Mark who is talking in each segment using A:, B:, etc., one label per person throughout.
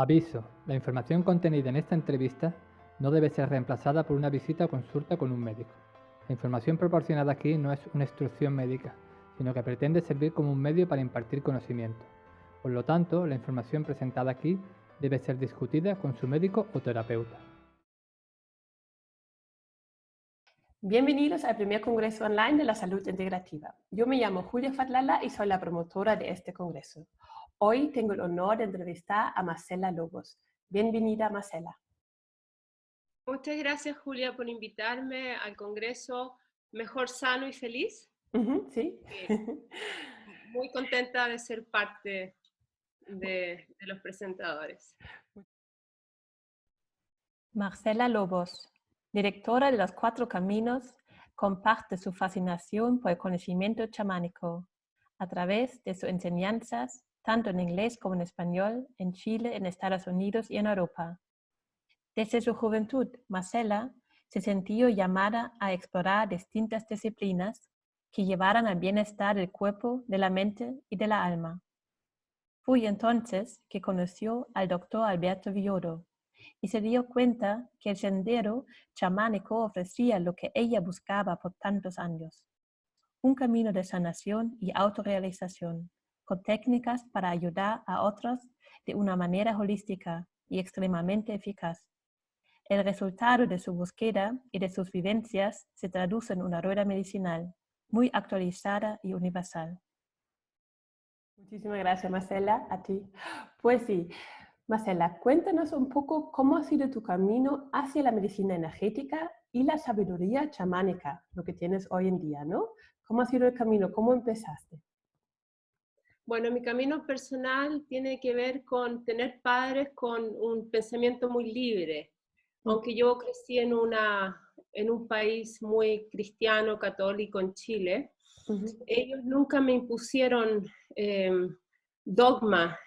A: Aviso: la información contenida en esta entrevista no debe ser reemplazada por una visita o consulta con un médico. La información proporcionada aquí no es una instrucción médica, sino que pretende servir como un medio para impartir conocimiento. Por lo tanto, la información presentada aquí debe ser discutida con su médico o terapeuta.
B: Bienvenidos al primer Congreso Online de la Salud Integrativa. Yo me llamo Julia Fatlala y soy la promotora de este congreso. Hoy tengo el honor de entrevistar a Marcela Lobos. Bienvenida, Marcela.
C: Muchas gracias, Julia, por invitarme al Congreso Mejor Sano y Feliz.
B: Sí.
C: Muy contenta de ser parte de los presentadores.
B: Marcela Lobos, directora de Los Cuatro Caminos, comparte su fascinación por el conocimiento chamánico a través de sus enseñanzas, tanto en inglés como en español, en Chile, en Estados Unidos y en Europa. Desde su juventud, Marcela se sintió llamada a explorar distintas disciplinas que llevaran al bienestar del cuerpo, de la mente y de la alma. Fue entonces que conoció al doctor Alberto Villoro y se dio cuenta que el sendero chamánico ofrecía lo que ella buscaba por tantos años: un camino de sanación y autorrealización, con técnicas para ayudar a otros de una manera holística y extremadamente eficaz. El resultado de su búsqueda y de sus vivencias se traduce en una rueda medicinal muy actualizada y universal. Muchísimas gracias, Marcela, a ti. Pues sí, Marcela, cuéntanos un poco cómo ha sido tu camino hacia la medicina energética y la sabiduría chamánica, lo que tienes hoy en día, ¿no? ¿Cómo ha sido el camino? ¿Cómo empezaste?
C: Bueno, mi camino personal tiene que ver con tener padres con un pensamiento muy libre. Aunque yo crecí en un país muy cristiano, católico en Chile, ellos nunca me impusieron dogmas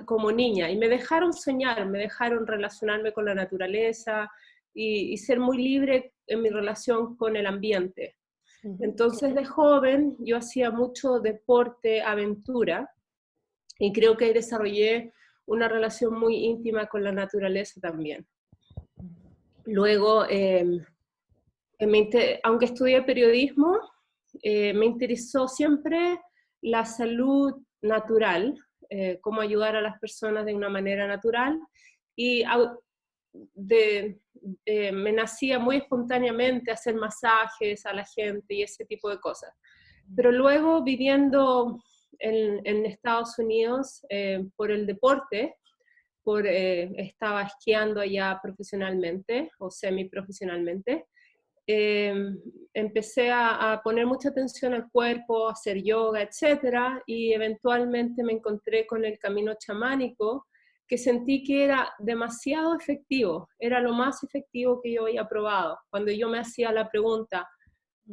C: como niña y me dejaron soñar, me dejaron relacionarme con la naturaleza y ser muy libre en mi relación con el ambiente. Entonces de joven yo hacía mucho deporte, aventura, y creo que desarrollé una relación muy íntima con la naturaleza también. Luego, aunque estudié periodismo, me interesó siempre la salud natural, cómo ayudar a las personas de una manera natural, y me nacía muy espontáneamente hacer masajes a la gente y ese tipo de cosas. Pero luego viviendo en Estados Unidos por el deporte, estaba esquiando allá profesionalmente o semiprofesionalmente, empecé a poner mucha atención al cuerpo, a hacer yoga, etcétera, y eventualmente me encontré con el camino chamánico, que sentí que era demasiado efectivo, era lo más efectivo que yo había probado. Cuando yo me hacía la pregunta,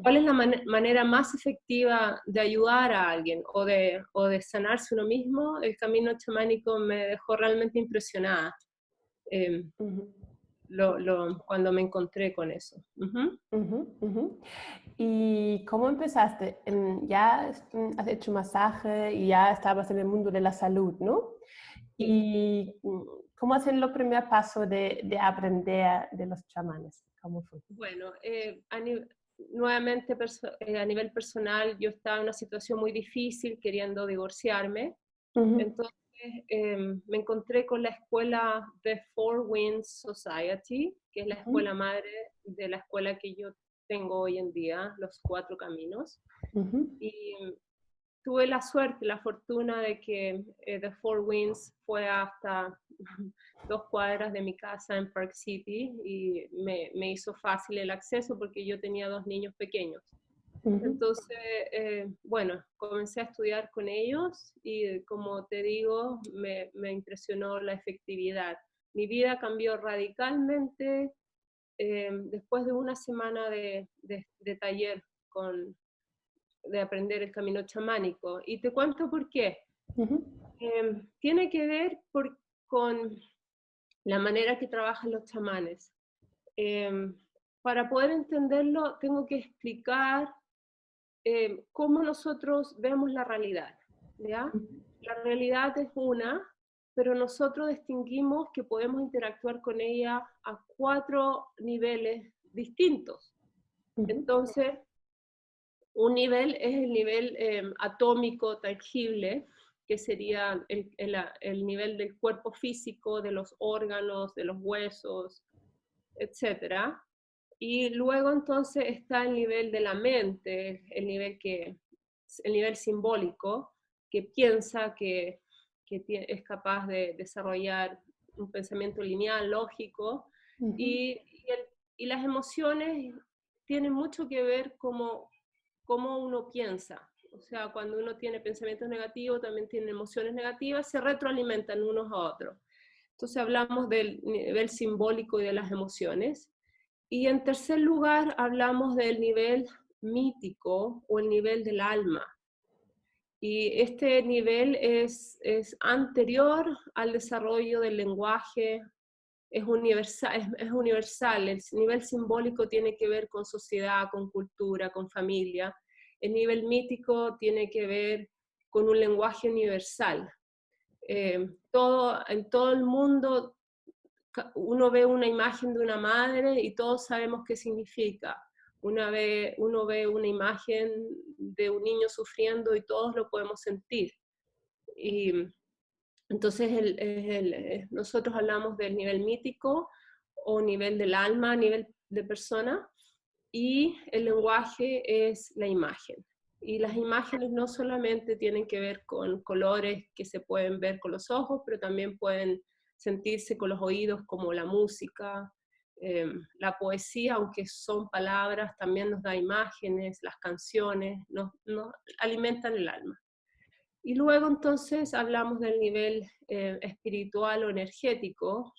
C: ¿cuál es la manera más efectiva de ayudar a alguien o de sanarse uno mismo? El camino chamánico me dejó realmente impresionada cuando me encontré con eso.
B: ¿Y cómo empezaste? Ya has hecho masaje y ya estabas en el mundo de la salud, ¿no? ¿Y cómo hacen los primeros pasos de aprender de los chamanes? ¿Cómo fue?
C: Bueno, nuevamente a nivel personal, yo estaba en una situación muy difícil queriendo divorciarme. Entonces me encontré con la escuela The Four Winds Society, que es la escuela madre de la escuela que yo tengo hoy en día, Los Cuatro Caminos. Y tuve la suerte, la fortuna de que The Four Winds fue hasta 2 cuadras de mi casa en Park City y me hizo fácil el acceso porque yo tenía 2 niños pequeños. Entonces, bueno, comencé a estudiar con ellos y como te digo, me impresionó la efectividad. Mi vida cambió radicalmente después de una semana de taller de aprender el camino chamánico. Y te cuento por qué. Tiene que ver con la manera que trabajan los chamanes. Para poder entenderlo, tengo que explicar cómo nosotros vemos la realidad, ¿ya? La realidad es una, pero nosotros distinguimos que podemos interactuar con ella a 4 niveles distintos. Entonces, un nivel es el nivel atómico tangible, que sería el nivel del cuerpo físico, de los órganos, de los huesos, etc. Y luego entonces está el nivel de la mente, el nivel simbólico, que piensa, que es capaz de desarrollar un pensamiento lineal, lógico, y las emociones tienen mucho que ver cómo uno piensa. O sea, cuando uno tiene pensamientos negativos, también tiene emociones negativas, se retroalimentan unos a otros. Entonces hablamos del nivel simbólico y de las emociones. Y en tercer lugar, hablamos del nivel mítico o el nivel del alma. Y este nivel es anterior al desarrollo del lenguaje, es universal. El nivel simbólico tiene que ver con sociedad, con cultura, con familia. El nivel mítico tiene que ver con un lenguaje universal. En todo el mundo uno ve una imagen de una madre y todos sabemos qué significa. Uno ve una imagen de un niño sufriendo y todos lo podemos sentir. Y entonces nosotros hablamos del nivel mítico o nivel del alma, nivel de persona, y el lenguaje es la imagen. Y las imágenes no solamente tienen que ver con colores que se pueden ver con los ojos, pero también pueden sentirse con los oídos, como la música, la poesía, aunque son palabras, también nos da imágenes, las canciones, nos alimentan el alma. Y luego entonces hablamos del nivel espiritual o energético,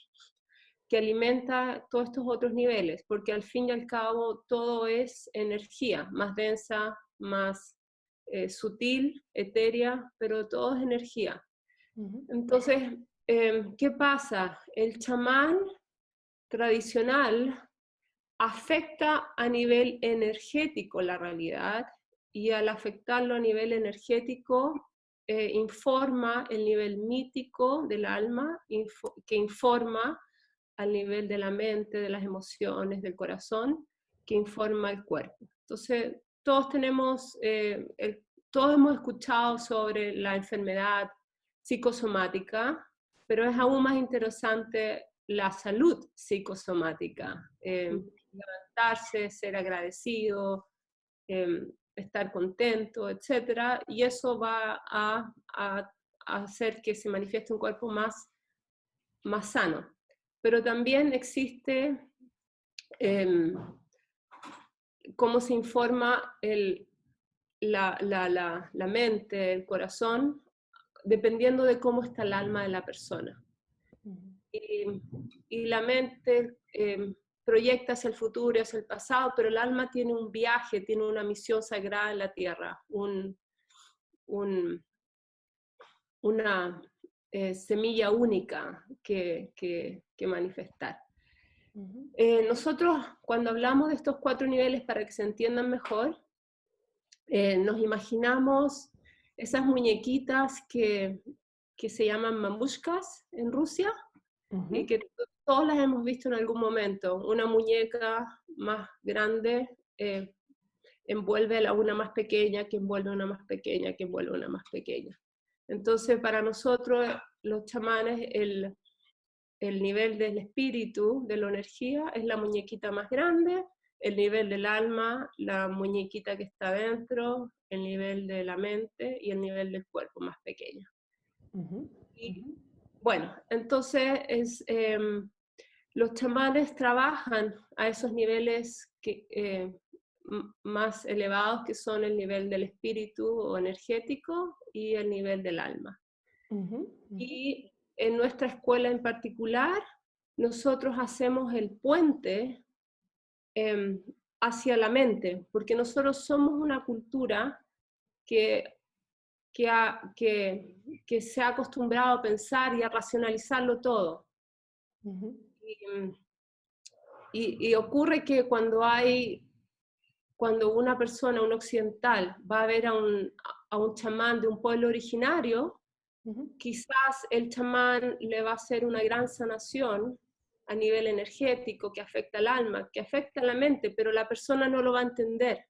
C: que alimenta todos estos otros niveles, porque al fin y al cabo todo es energía, más densa, más sutil, etérea, pero todo es energía. Entonces, ¿qué pasa? El chamán tradicional afecta a nivel energético la realidad, y al afectarlo a nivel energético informa el nivel mítico del alma, que informa al nivel de la mente, de las emociones, del corazón, que informa el cuerpo. Entonces, todos hemos escuchado sobre la enfermedad psicosomática, pero es aún más interesante la salud psicosomática. Levantarse, ser agradecido, estar contento, etc. Y eso va a hacer que se manifieste un cuerpo más sano. Pero también existe cómo se informa la mente, el corazón, dependiendo de cómo está el alma de la persona. Y la mente proyecta hacia el futuro, hacia el pasado, pero el alma tiene un viaje, tiene una misión sagrada en la tierra, una semilla única que manifestar. Nosotros, cuando hablamos de estos 4 niveles, para que se entiendan mejor, nos imaginamos esas muñequitas que se llaman mamushkas en Rusia, y que todos las hemos visto en algún momento. Una muñeca más grande envuelve a una más pequeña, que envuelve a una más pequeña, que envuelve a una más pequeña. Entonces, para nosotros, los chamanes, el nivel del espíritu, de la energía, es la muñequita más grande, el nivel del alma, la muñequita que está dentro, el nivel de la mente y el nivel del cuerpo más pequeño. Y, bueno, entonces los chamanes trabajan a esos niveles más elevados, que son el nivel del espíritu o energético y el nivel del alma. Y en nuestra escuela en particular, nosotros hacemos el puente hacia la mente, porque nosotros somos una cultura que se ha acostumbrado a pensar y a racionalizarlo todo. Y ocurre que cuando una persona, un occidental, va a ver a un chamán de un pueblo originario, quizás el chamán le va a hacer una gran sanación a nivel energético que afecta al alma, que afecta a la mente, pero la persona no lo va a entender,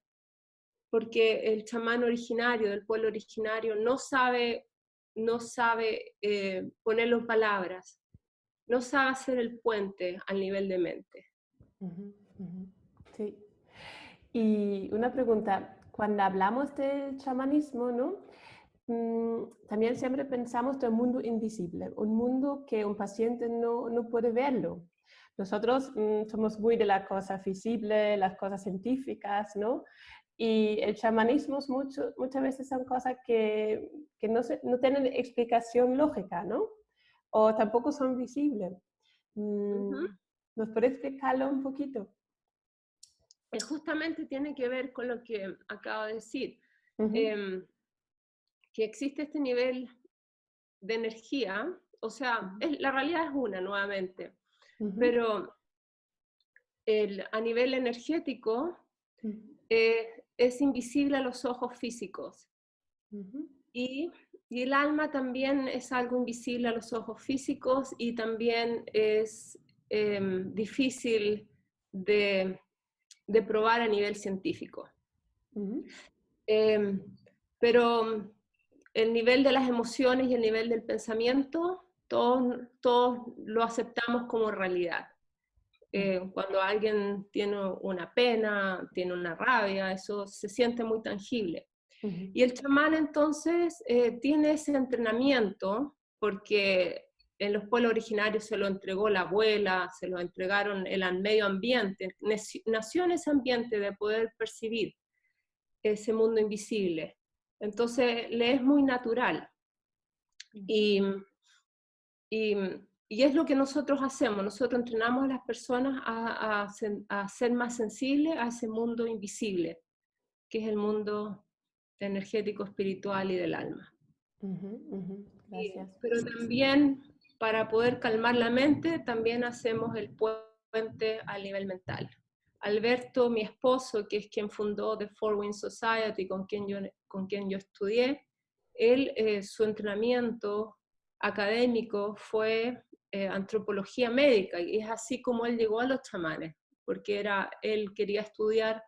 C: porque el chamán originario, del pueblo originario, no sabe ponerlo en palabras, no sabe hacer el puente al nivel de mente.
B: Sí. Y una pregunta, cuando hablamos del chamanismo, ¿no? También siempre pensamos del mundo invisible, un mundo que un paciente no puede verlo. Nosotros somos muy de las cosas visibles, las cosas científicas, ¿no? Y el chamanismo muchas veces son cosas que no tienen explicación lógica, ¿no? O tampoco son visibles. ¿Nos puede explicarlo un poquito?
C: Justamente tiene que ver con lo que acabo de decir, que existe este nivel de energía, o sea, la realidad es una nuevamente, pero a nivel energético es invisible a los ojos físicos. Y el alma también es algo invisible a los ojos físicos y también es difícil de probar a nivel científico. Pero el nivel de las emociones y el nivel del pensamiento, todos lo aceptamos como realidad. Cuando alguien tiene una pena, tiene una rabia, eso se siente muy tangible. Y el chamán entonces tiene ese entrenamiento, porque en los pueblos originarios se lo entregó la abuela, se lo entregaron el medio ambiente, nació en ese ambiente de poder percibir ese mundo invisible. Entonces le es muy natural. Y es lo que nosotros hacemos, nosotros entrenamos a las personas a ser más sensibles a ese mundo invisible, que es el mundo energético, espiritual y del alma.
B: Gracias.
C: Pero también, para poder calmar la mente, también hacemos el puente al nivel mental. Alberto, mi esposo, que es quien fundó The Four Winds Society, con quien yo estudié, él, su entrenamiento académico fue antropología médica, y es así como él llegó a los chamanes, porque él quería estudiar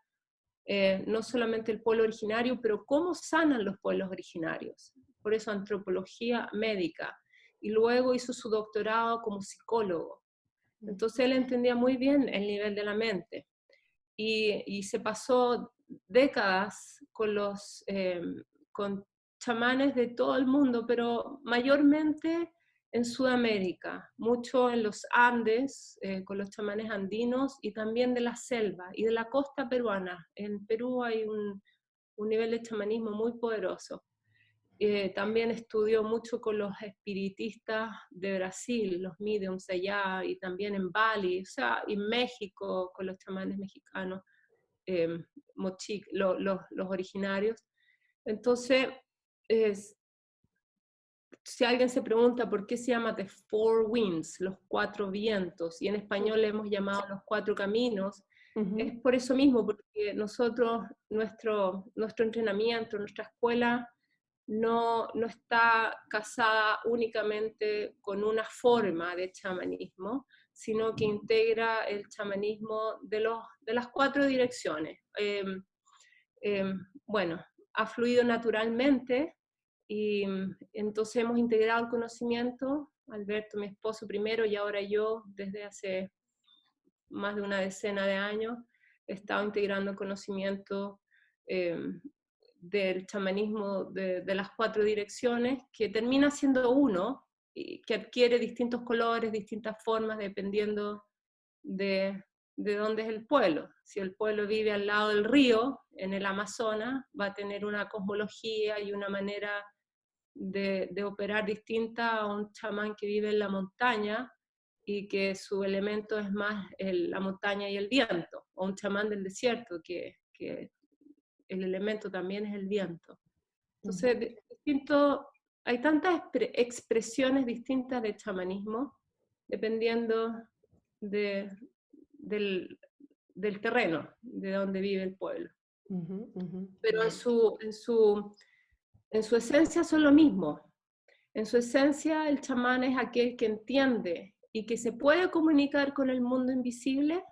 C: no solamente el pueblo originario, pero cómo sanan los pueblos originarios. Por eso antropología médica. Y luego hizo su doctorado como psicólogo. Entonces él entendía muy bien el nivel de la mente. Y se pasó décadas con chamanes de todo el mundo, pero mayormente en Sudamérica, mucho en los Andes, con los chamanes andinos, y también de la selva y de la costa peruana. En Perú hay un nivel de chamanismo muy poderoso. También estudió mucho con los espiritistas de Brasil, los mediums allá, y también en Bali, o sea, en México, con los chamanes mexicanos, los originarios. Entonces, si alguien se pregunta por qué se llama The Four Winds, los cuatro vientos, y en español le hemos llamado los cuatro caminos, es por eso mismo, porque nuestro entrenamiento, nuestra escuela, no está casada únicamente con una forma de chamanismo, sino que integra el chamanismo de las cuatro direcciones. Bueno, ha fluido naturalmente, y entonces hemos integrado el conocimiento, Alberto, mi esposo primero, y ahora yo, desde hace más de una decena de años, he estado integrando el conocimiento del chamanismo de las cuatro direcciones, que termina siendo uno, y que adquiere distintos colores, distintas formas, dependiendo de dónde es el pueblo. Si el pueblo vive al lado del río, en el Amazonas, va a tener una cosmología y una manera de operar distinta a un chamán que vive en la montaña y que su elemento es más la montaña y el viento, o un chamán del desierto que el elemento también es el viento. Entonces, hay tantas expresiones distintas de chamanismo dependiendo del terreno, de donde vive el pueblo. Pero en su esencia son lo mismo. En su esencia, el chamán es aquel que entiende y que se puede comunicar con el mundo invisible.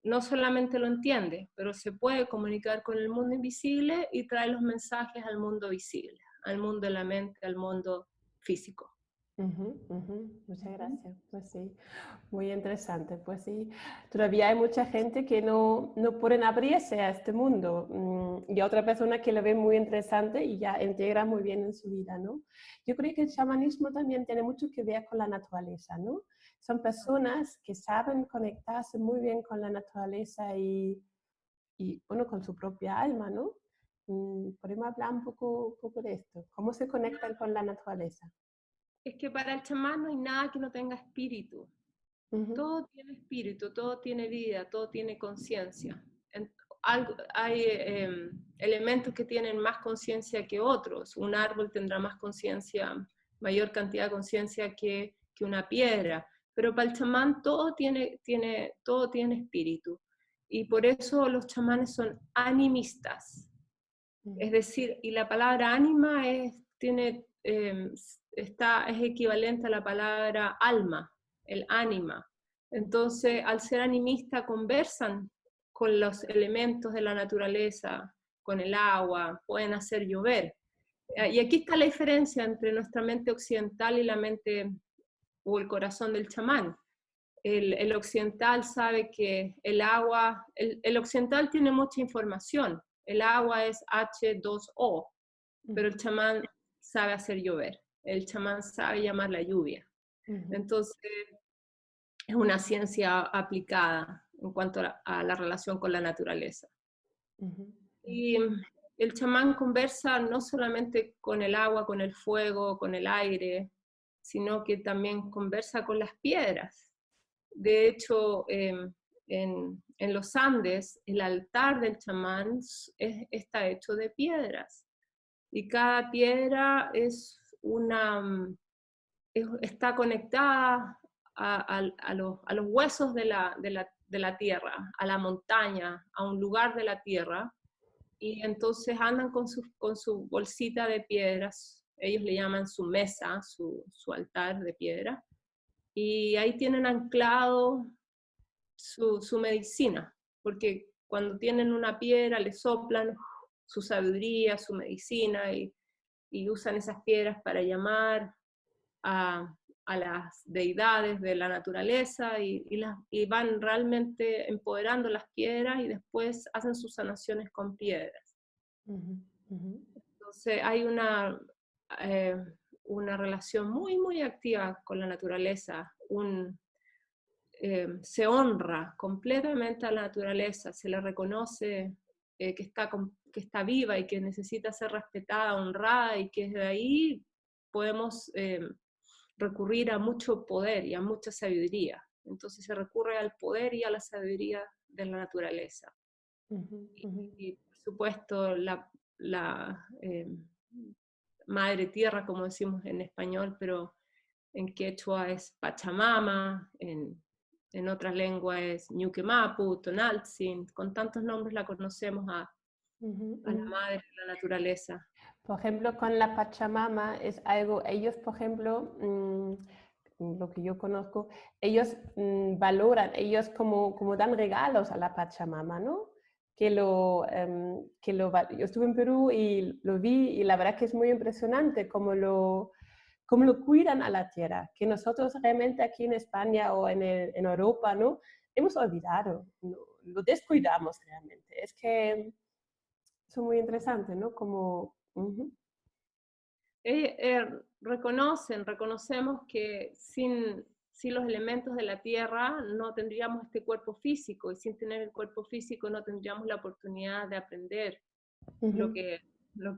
C: No solamente lo entiende, pero se puede comunicar con el mundo invisible y trae los mensajes al mundo visible, al mundo de la mente, al mundo físico.
D: Muchas gracias. Pues sí, muy interesante. Pues sí, todavía hay mucha gente que no pueden abrirse a este mundo y a otra persona que lo ve muy interesante y ya integra muy bien en su vida, ¿no? Yo creo que el chamanismo también tiene mucho que ver con la naturaleza, ¿no? Son personas que saben conectarse muy bien con la naturaleza y bueno, con su propia alma, ¿no? Podemos hablar un poco de esto. ¿Cómo se conectan con la naturaleza?
C: Es que para el chamán no hay nada que no tenga espíritu. Todo tiene espíritu, todo tiene vida, todo tiene conciencia. Hay elementos que tienen más conciencia que otros. Un árbol tendrá más conciencia, mayor cantidad de conciencia que una piedra. Pero para el chamán todo tiene espíritu. Y por eso los chamanes son animistas. Es decir, y la palabra ánima es equivalente a la palabra alma, el ánima. Entonces, al ser animista, conversan con los elementos de la naturaleza, con el agua, pueden hacer llover. Y aquí está la diferencia entre nuestra mente occidental y la mente o el corazón del chamán. El occidental sabe que el agua, el occidental tiene mucha información. El agua es H2O, pero el chamán sabe hacer llover. El chamán sabe llamar la lluvia. Entonces, es una ciencia aplicada en cuanto a la relación con la naturaleza. Y el chamán conversa no solamente con el agua, con el fuego, con el aire, sino que también conversa con las piedras. De hecho, en los Andes, el altar del chamán está hecho de piedras. Y cada piedra está conectada a los huesos de la tierra, a la montaña, a un lugar de la tierra. Y entonces andan con su bolsita de piedras. Ellos le llaman su mesa, su altar de piedra. Y ahí tienen anclado su medicina, porque cuando tienen una piedra le soplan su sabiduría, su medicina, y usan esas piedras para llamar a las deidades de la naturaleza y van realmente empoderando las piedras y después hacen sus sanaciones con piedras. Entonces hay una relación muy, muy activa con la naturaleza, se honra completamente a la naturaleza, se le reconoce que está viva y que necesita ser respetada, honrada, y que desde ahí podemos recurrir a mucho poder y a mucha sabiduría. Entonces se recurre al poder y a la sabiduría de la naturaleza. Y por supuesto la madre tierra, como decimos en español, pero en quechua es Pachamama, en otras lenguas es Ñuquemapu, Tonaltzin, con tantos nombres la conocemos a la madre de la naturaleza.
D: Por ejemplo, con la Pachamama es algo, ellos, por ejemplo, lo que yo conozco, ellos valoran, ellos como dan regalos a la Pachamama, ¿no? Yo estuve en Perú y lo vi y la verdad que es muy impresionante cómo lo cuidan a la tierra, que nosotros realmente aquí en España o en Europa, ¿no? Hemos olvidado, ¿no? Lo descuidamos realmente. Es que es muy interesante, ¿no? Como...
C: Reconocemos que sin los elementos de la tierra no tendríamos este cuerpo físico, y sin tener el cuerpo físico no tendríamos la oportunidad de aprender lo que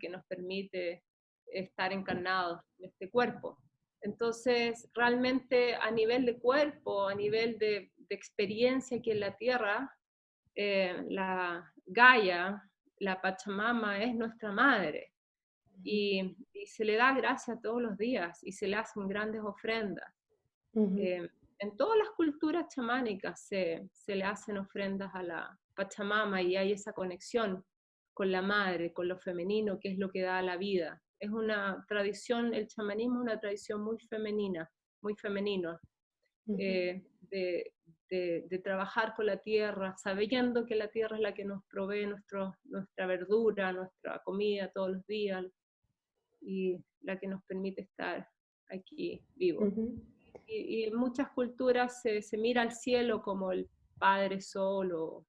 C: nos permite estar encarnados en este cuerpo. Entonces, realmente a nivel de cuerpo, a nivel de experiencia aquí en la tierra, la Gaia, la Pachamama, es nuestra madre. Y se le da gracia todos los días y se le hacen grandes ofrendas. En todas las culturas chamánicas se le hacen ofrendas a la Pachamama y hay esa conexión con la madre, con lo femenino, que es lo que da la vida. es una tradición, el chamanismo es una tradición muy femenina, muy femenino, de trabajar con la tierra, sabiendo que la tierra es la que nos provee nuestra verdura, nuestra comida todos los días, y la que nos permite estar aquí vivos. Y en muchas culturas se mira al cielo como el Padre Sol, o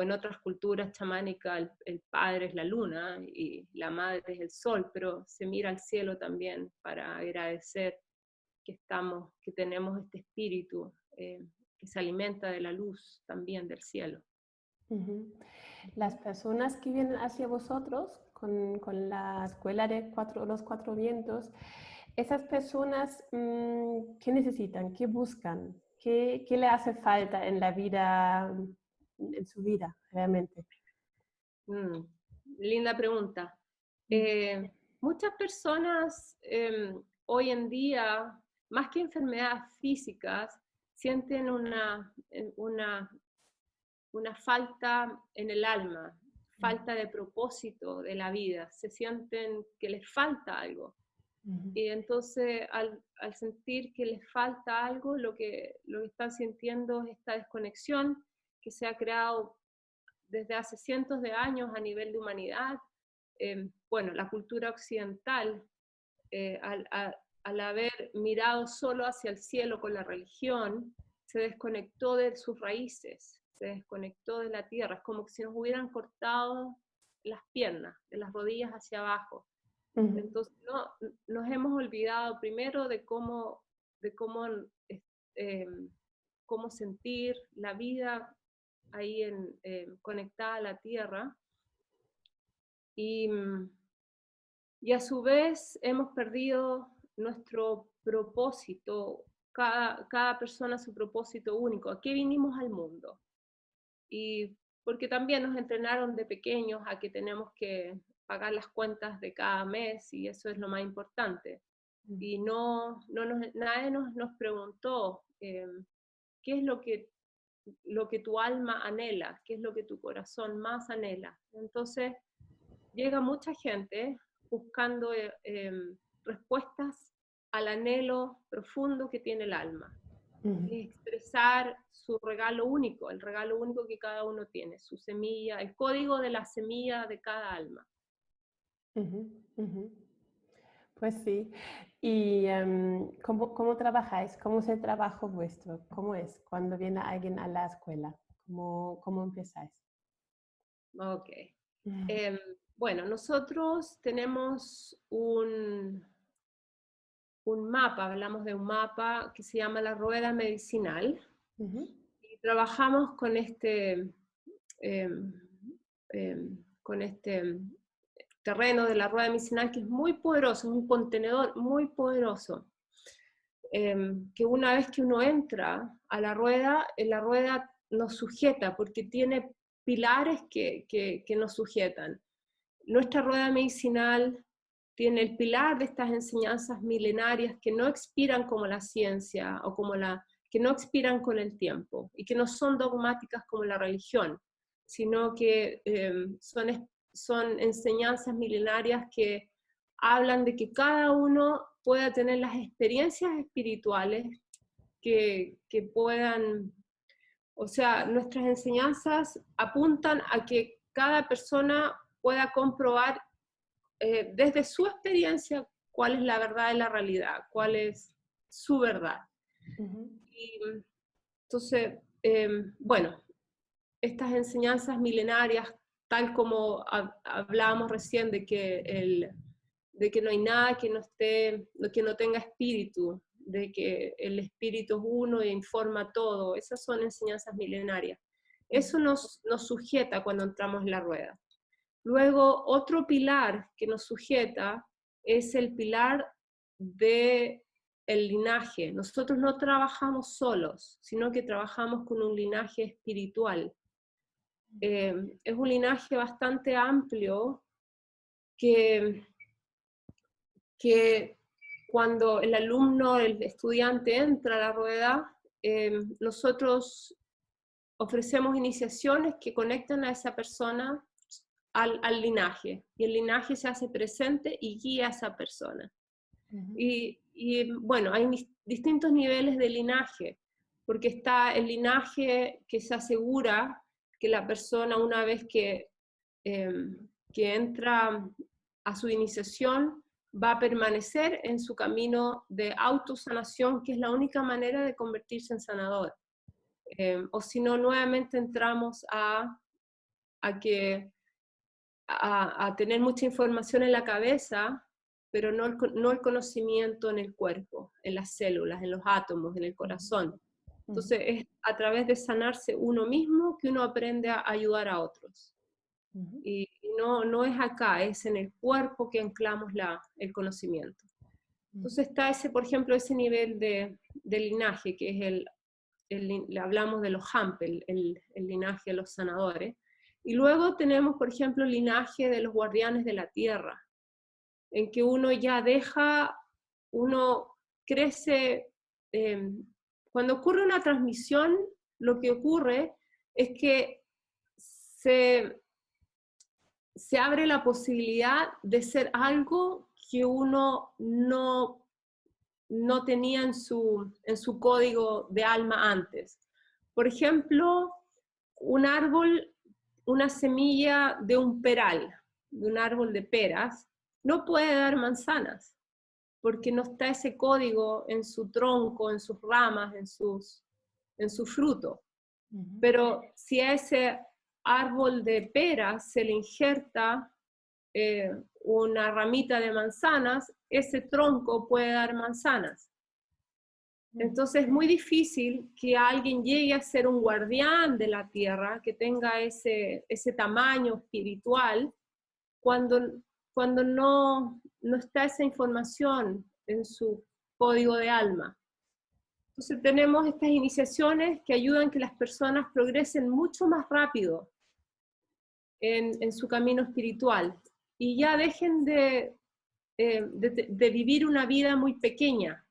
C: en otras culturas chamánicas el padre es la luna y la madre es el sol, pero se mira al cielo también para agradecer que tenemos este espíritu que se alimenta de la luz también del cielo.
D: Las personas que vienen hacia vosotros con la escuela de los cuatro vientos, esas personas, ¿qué necesitan? ¿Qué buscan? ¿Qué le hace falta en la vida, en su vida, realmente?
C: Linda pregunta. Muchas personas hoy en día, más que enfermedades físicas, sienten una falta en el alma, falta de propósito de la vida, se sienten que les falta algo. Y entonces al sentir que les falta algo, lo que están sintiendo es esta desconexión que se ha creado desde hace cientos de años a nivel de humanidad. Bueno, la cultura occidental, al haber mirado solo hacia el cielo con la religión, se desconectó de sus raíces, se desconectó de la tierra, es como que si nos hubieran cortado las piernas, de las rodillas hacia abajo. Entonces nos hemos olvidado primero de cómo sentir la vida ahí conectada a la tierra, y a su vez hemos perdido nuestro propósito, cada persona su propósito único, ¿a qué vinimos al mundo? Y porque también nos entrenaron de pequeños a que tenemos que pagar las cuentas de cada mes, y eso es lo más importante. Y nadie nos preguntó qué es lo que tu alma anhela, qué es lo que tu corazón más anhela. Entonces llega mucha gente buscando respuestas al anhelo profundo que tiene el alma. Es expresar su regalo único, el regalo único que cada uno tiene, su semilla, el código de la semilla de cada alma.
D: Pues sí. ¿Y cómo trabajáis? ¿Cómo es el trabajo vuestro? ¿Cómo es cuando viene alguien a la escuela? ¿Cómo empezáis?
C: Ok. Bueno, nosotros tenemos un mapa, hablamos de un mapa que se llama la rueda medicinal, y trabajamos con este terreno de la rueda medicinal, que es muy poderoso, es un contenedor muy poderoso, que una vez que uno entra a la rueda nos sujeta, porque tiene pilares que nos sujetan. Nuestra rueda medicinal tiene el pilar de estas enseñanzas milenarias que no expiran como la ciencia, o que no expiran con el tiempo, y que no son dogmáticas como la religión, sino que son enseñanzas milenarias que hablan de que cada uno pueda tener las experiencias espirituales que puedan, o sea, nuestras enseñanzas apuntan a que cada persona pueda comprobar desde su experiencia cuál es la verdad de la realidad, cuál es su verdad. Y entonces, bueno, estas enseñanzas milenarias, tal como hablábamos recién de que no hay nada que no tenga espíritu, de que el espíritu es uno e informa todo, esas son enseñanzas milenarias. Eso nos sujeta cuando entramos en la rueda. Luego, otro pilar que nos sujeta es el pilar del linaje. Nosotros no trabajamos solos, sino que trabajamos con un linaje espiritual. Es un linaje bastante amplio que cuando el alumno, el estudiante entra a la rueda, nosotros ofrecemos iniciaciones que conectan a esa persona al linaje, y el linaje se hace presente y guía a esa persona. Y bueno, hay distintos niveles de linaje, porque está el linaje que se asegura que la persona, una vez que entra a su iniciación, va a permanecer en su camino de autosanación, que es la única manera de convertirse en sanador. O si no, nuevamente entramos a tener mucha información en la cabeza, pero no el conocimiento en el cuerpo, en las células, en los átomos, en el corazón. Entonces es a través de sanarse uno mismo que uno aprende a ayudar a otros. Y no es acá, es en el cuerpo que anclamos el conocimiento. Entonces está por ejemplo, ese nivel de linaje, que es le hablamos de los HAMP, el linaje de los sanadores. Y luego tenemos, por ejemplo, el linaje de los guardianes de la tierra, en que uno ya uno crece. Cuando ocurre una transmisión, lo que ocurre es que se abre la posibilidad de ser algo que uno no tenía en su código de alma antes. Por ejemplo, un árbol, una semilla de un peral, de un árbol de peras, no puede dar manzanas, porque no está ese código en su tronco, en sus ramas, en su fruto. Pero si a ese árbol de peras se le injerta una ramita de manzanas, ese tronco puede dar manzanas. Entonces es muy difícil que alguien llegue a ser un guardián de la tierra, que tenga ese tamaño espiritual, cuando no está esa información en su código de alma. Entonces tenemos estas iniciaciones que ayudan a que las personas progresen mucho más rápido en su camino espiritual y ya dejen de vivir una vida muy pequeña,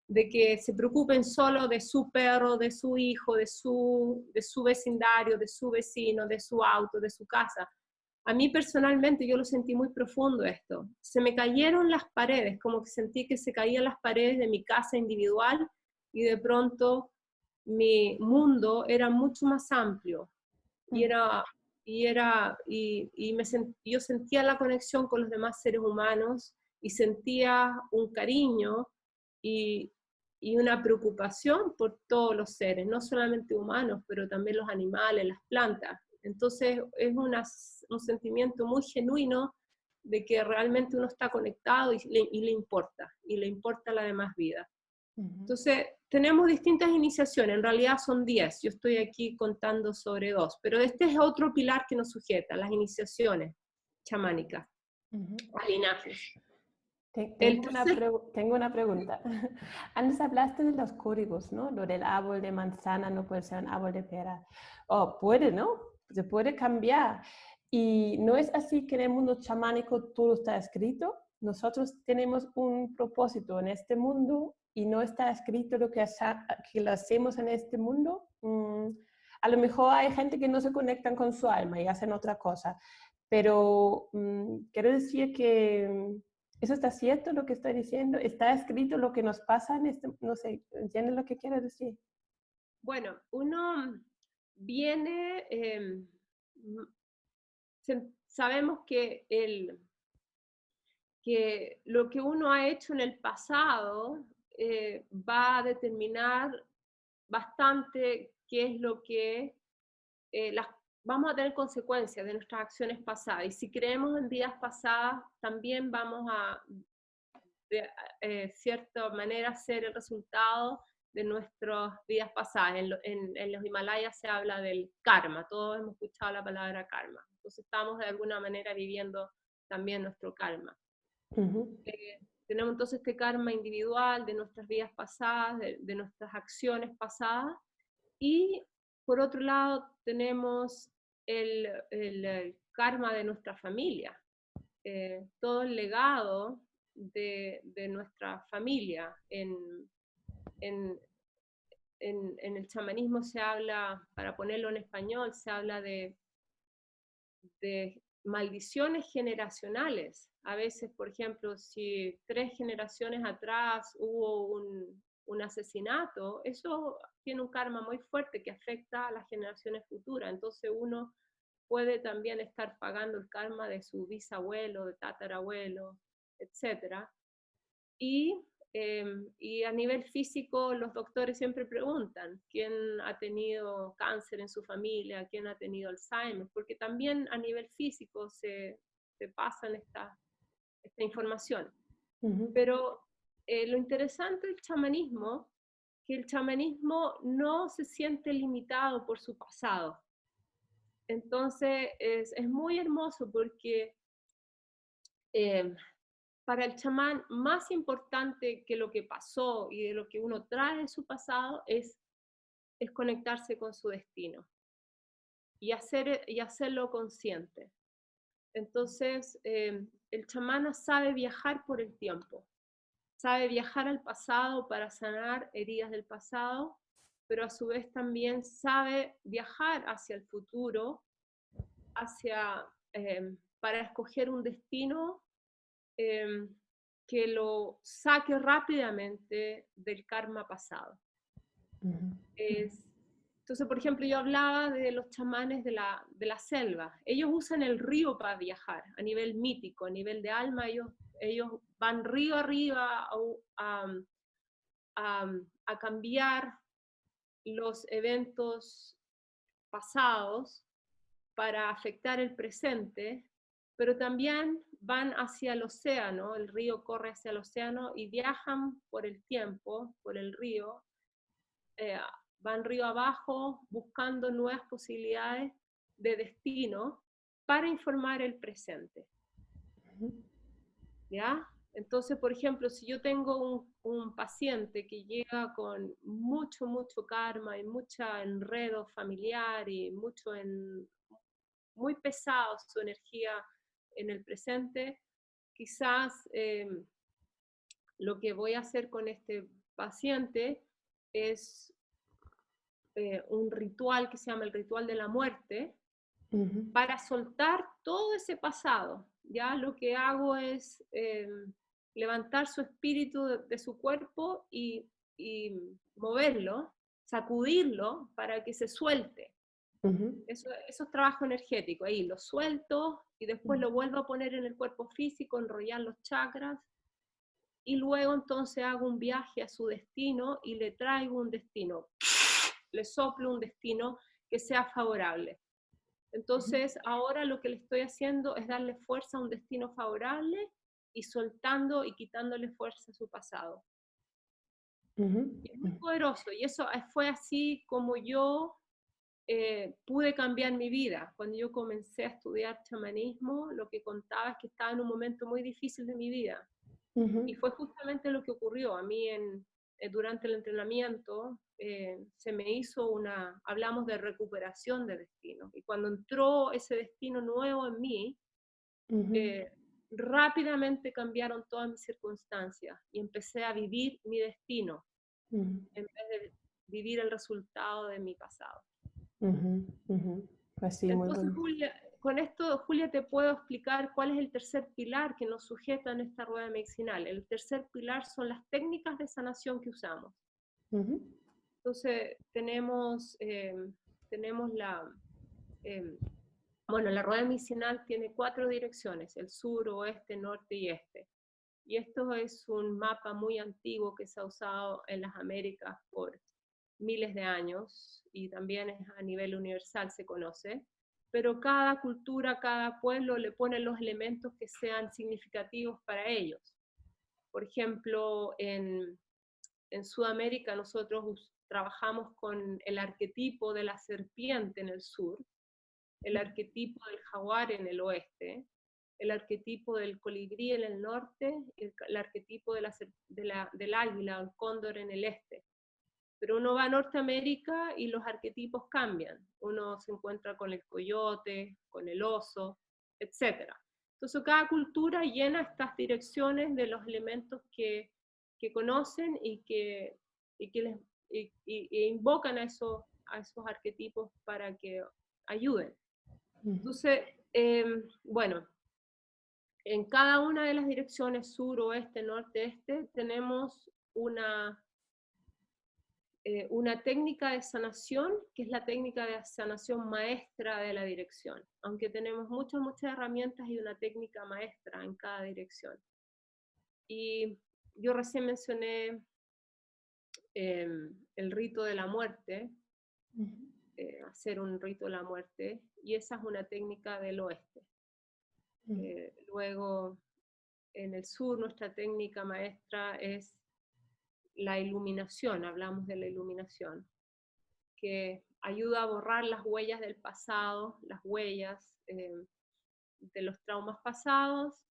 C: de que se preocupen solo de su perro, de su hijo, de su vecindario, de su vecino, de su auto, de su casa. A mí personalmente yo lo sentí muy profundo esto. Se me cayeron las paredes, como que sentí que se caían las paredes de mi casa individual y de pronto mi mundo era mucho más amplio. Yo sentía la conexión con los demás seres humanos y sentía un cariño y una preocupación por todos los seres, no solamente humanos, pero también los animales, las plantas. Entonces es un sentimiento muy genuino de que realmente uno está conectado y le importa la demás vida. Entonces tenemos distintas iniciaciones, en realidad son 10, yo estoy aquí contando sobre 2, pero este es otro pilar que nos sujeta, las iniciaciones chamánicas, a linajes.
D: Tengo una pregunta. Antes hablaste de los códigos, ¿no? Lo del árbol de manzana no puede ser un árbol de pera. Puede, ¿no? Se puede cambiar. Y no es así que en el mundo chamánico todo está escrito. Nosotros tenemos un propósito en este mundo y no está escrito lo que lo hacemos en este mundo. A lo mejor hay gente que no se conectan con su alma y hacen otra cosa. Pero quiero decir que ¿eso está cierto lo que estoy diciendo? ¿Está escrito lo que nos pasa en este? No sé, ¿entiendes lo que quiero decir?
C: Bueno, uno viene, sabemos que lo que uno ha hecho en el pasado va a determinar bastante qué es lo que vamos a tener consecuencias de nuestras acciones pasadas. Y si creemos en vidas pasadas, también vamos a, de cierta manera, ser el resultado de nuestras vidas pasadas. En los Himalayas se habla del karma, todos hemos escuchado la palabra karma. Entonces estamos de alguna manera viviendo también nuestro karma. Tenemos entonces este karma individual de nuestras vidas pasadas, de nuestras acciones pasadas, y por otro lado tenemos el karma de nuestra familia, todo el legado de nuestra familia. En el chamanismo se habla, para ponerlo en español, se habla de maldiciones generacionales. A veces, por ejemplo, si 3 generaciones atrás hubo un asesinato, eso tiene un karma muy fuerte que afecta a las generaciones futuras. Entonces uno puede también estar pagando el karma de su bisabuelo, de tatarabuelo, etc. Y a nivel físico, los doctores siempre preguntan quién ha tenido cáncer en su familia, quién ha tenido Alzheimer, porque también a nivel físico se pasan esta información. Pero lo interesante del chamanismo, que el chamanismo no se siente limitado por su pasado. Entonces es muy hermoso porque para el chamán, más importante que lo que pasó y de lo que uno trae de su pasado es conectarse con su destino y hacerlo consciente. Entonces, el chamán sabe viajar por el tiempo, sabe viajar al pasado para sanar heridas del pasado, pero a su vez también sabe viajar hacia el futuro, para escoger un destino que lo saque rápidamente del karma pasado. Entonces, por ejemplo, yo hablaba de los chamanes de la selva. Ellos usan el río para viajar, a nivel mítico, a nivel de alma. Ellos van río arriba a cambiar los eventos pasados para afectar el presente, pero también van hacia el océano, el río corre hacia el océano y viajan por el tiempo, por el río, van río abajo buscando nuevas posibilidades de destino para informar el presente. ¿Ya? Entonces, por ejemplo, si yo tengo un paciente que llega con mucho karma y mucho enredo familiar y muy pesado su energía en el presente, quizás lo que voy a hacer con este paciente es un ritual que se llama el ritual de la muerte, para soltar todo ese pasado. Ya lo que hago es levantar su espíritu de su cuerpo y moverlo, sacudirlo para que se suelte. Eso es trabajo energético, ahí lo suelto y después lo vuelvo a poner en el cuerpo físico, enrollar los chakras, y luego entonces hago un viaje a su destino y le traigo un destino, le soplo un destino que sea favorable. Entonces ahora lo que le estoy haciendo es darle fuerza a un destino favorable y soltando y quitándole fuerza a su pasado. Y es muy poderoso, y eso fue así como yo pude cambiar mi vida. Cuando yo comencé a estudiar chamanismo, lo que contaba es que estaba en un momento muy difícil de mi vida. Y fue justamente lo que ocurrió. A mí durante el entrenamiento se me hizo hablamos de recuperación de destino. Y cuando entró ese destino nuevo en mí, rápidamente cambiaron todas mis circunstancias y empecé a vivir mi destino en vez de vivir el resultado de mi pasado.
D: Pues sí,
C: entonces, Julia, con esto, Julia, te puedo explicar cuál es el tercer pilar que nos sujeta en esta rueda medicinal. El tercer pilar son las técnicas de sanación que usamos. Entonces, tenemos la rueda medicinal tiene 4 direcciones, el sur, oeste, norte y este. Y esto es un mapa muy antiguo que se ha usado en las Américas por miles de años y también a nivel universal se conoce, pero cada cultura, cada pueblo le pone los elementos que sean significativos para ellos. Por ejemplo, en Sudamérica nosotros trabajamos con el arquetipo de la serpiente en el sur, el arquetipo del jaguar en el oeste, el arquetipo del colibrí en el norte, el arquetipo del águila, el cóndor en el este. Pero uno va a Norteamérica y los arquetipos cambian. Uno se encuentra con el coyote, con el oso, etc. Entonces cada cultura llena estas direcciones de los elementos que conocen y que invocan a esos arquetipos para que ayuden. Entonces bueno, en cada una de las direcciones, sur, oeste, norte, este, tenemos una técnica de sanación, que es la técnica de sanación maestra de la dirección, aunque tenemos muchas herramientas y una técnica maestra en cada dirección. Y yo recién mencioné el rito de la muerte, hacer un rito de la muerte, y esa es una técnica del oeste. Luego, en el sur, nuestra técnica maestra es la iluminación, hablamos de la iluminación, que ayuda a borrar las huellas del pasado, las huellas de los traumas pasados,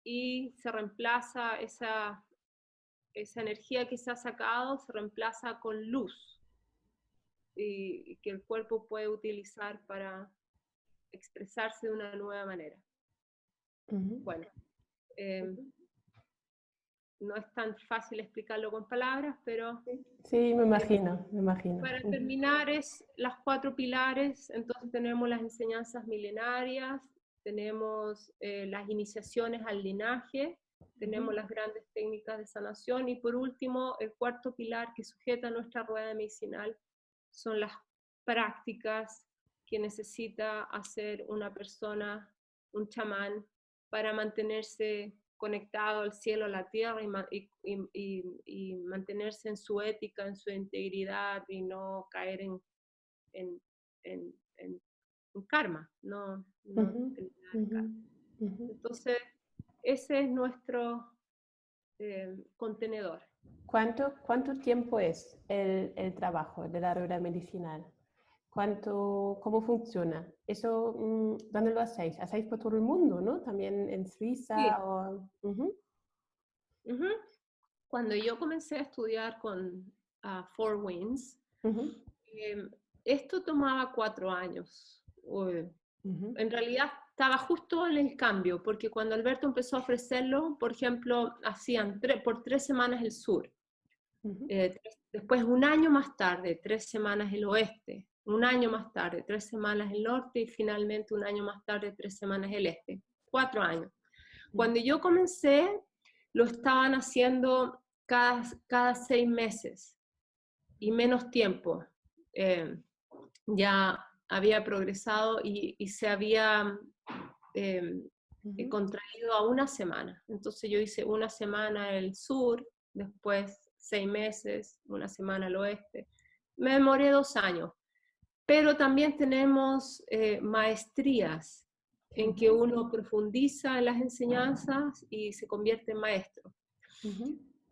C: y se reemplaza esa energía que se ha sacado, se reemplaza con luz, y que el cuerpo puede utilizar para expresarse de una nueva manera. Bueno, no es tan fácil explicarlo con palabras, pero...
D: Sí, me imagino.
C: Para terminar, es las 4 pilares. Entonces tenemos las enseñanzas milenarias, tenemos las iniciaciones al linaje, tenemos las grandes técnicas de sanación, y por último, el 4º pilar que sujeta nuestra rueda medicinal son las prácticas que necesita hacer una persona, un chamán, para mantenerse conectado al cielo, a la tierra, y mantenerse en su ética, en su integridad, y no caer en karma. Entonces, ese es nuestro contenedor.
D: ¿Cuánto tiempo es el trabajo de la rueda medicinal? ¿Cómo funciona? Eso, ¿dónde lo hacéis? ¿Hacéis por todo el mundo, no? ¿También en Suiza?
C: Sí.
D: O...
C: Cuando yo comencé a estudiar con Four Winds, esto tomaba 4 años. En realidad estaba justo en el cambio, porque cuando Alberto empezó a ofrecerlo, por ejemplo, hacían por 3 semanas el sur, después un año más tarde, 3 semanas el oeste, un año más tarde, 3 semanas el norte, y finalmente un año más tarde, 3 semanas el este. 4 años. Cuando yo comencé, lo estaban haciendo cada 6 meses y menos tiempo. Ya había progresado y se había contraído a 1 semana. Entonces yo hice 1 semana el sur, después 6 meses, 1 semana al oeste. Me demoré 2 años. Pero también tenemos maestrías en que uno profundiza en las enseñanzas y se convierte en maestro.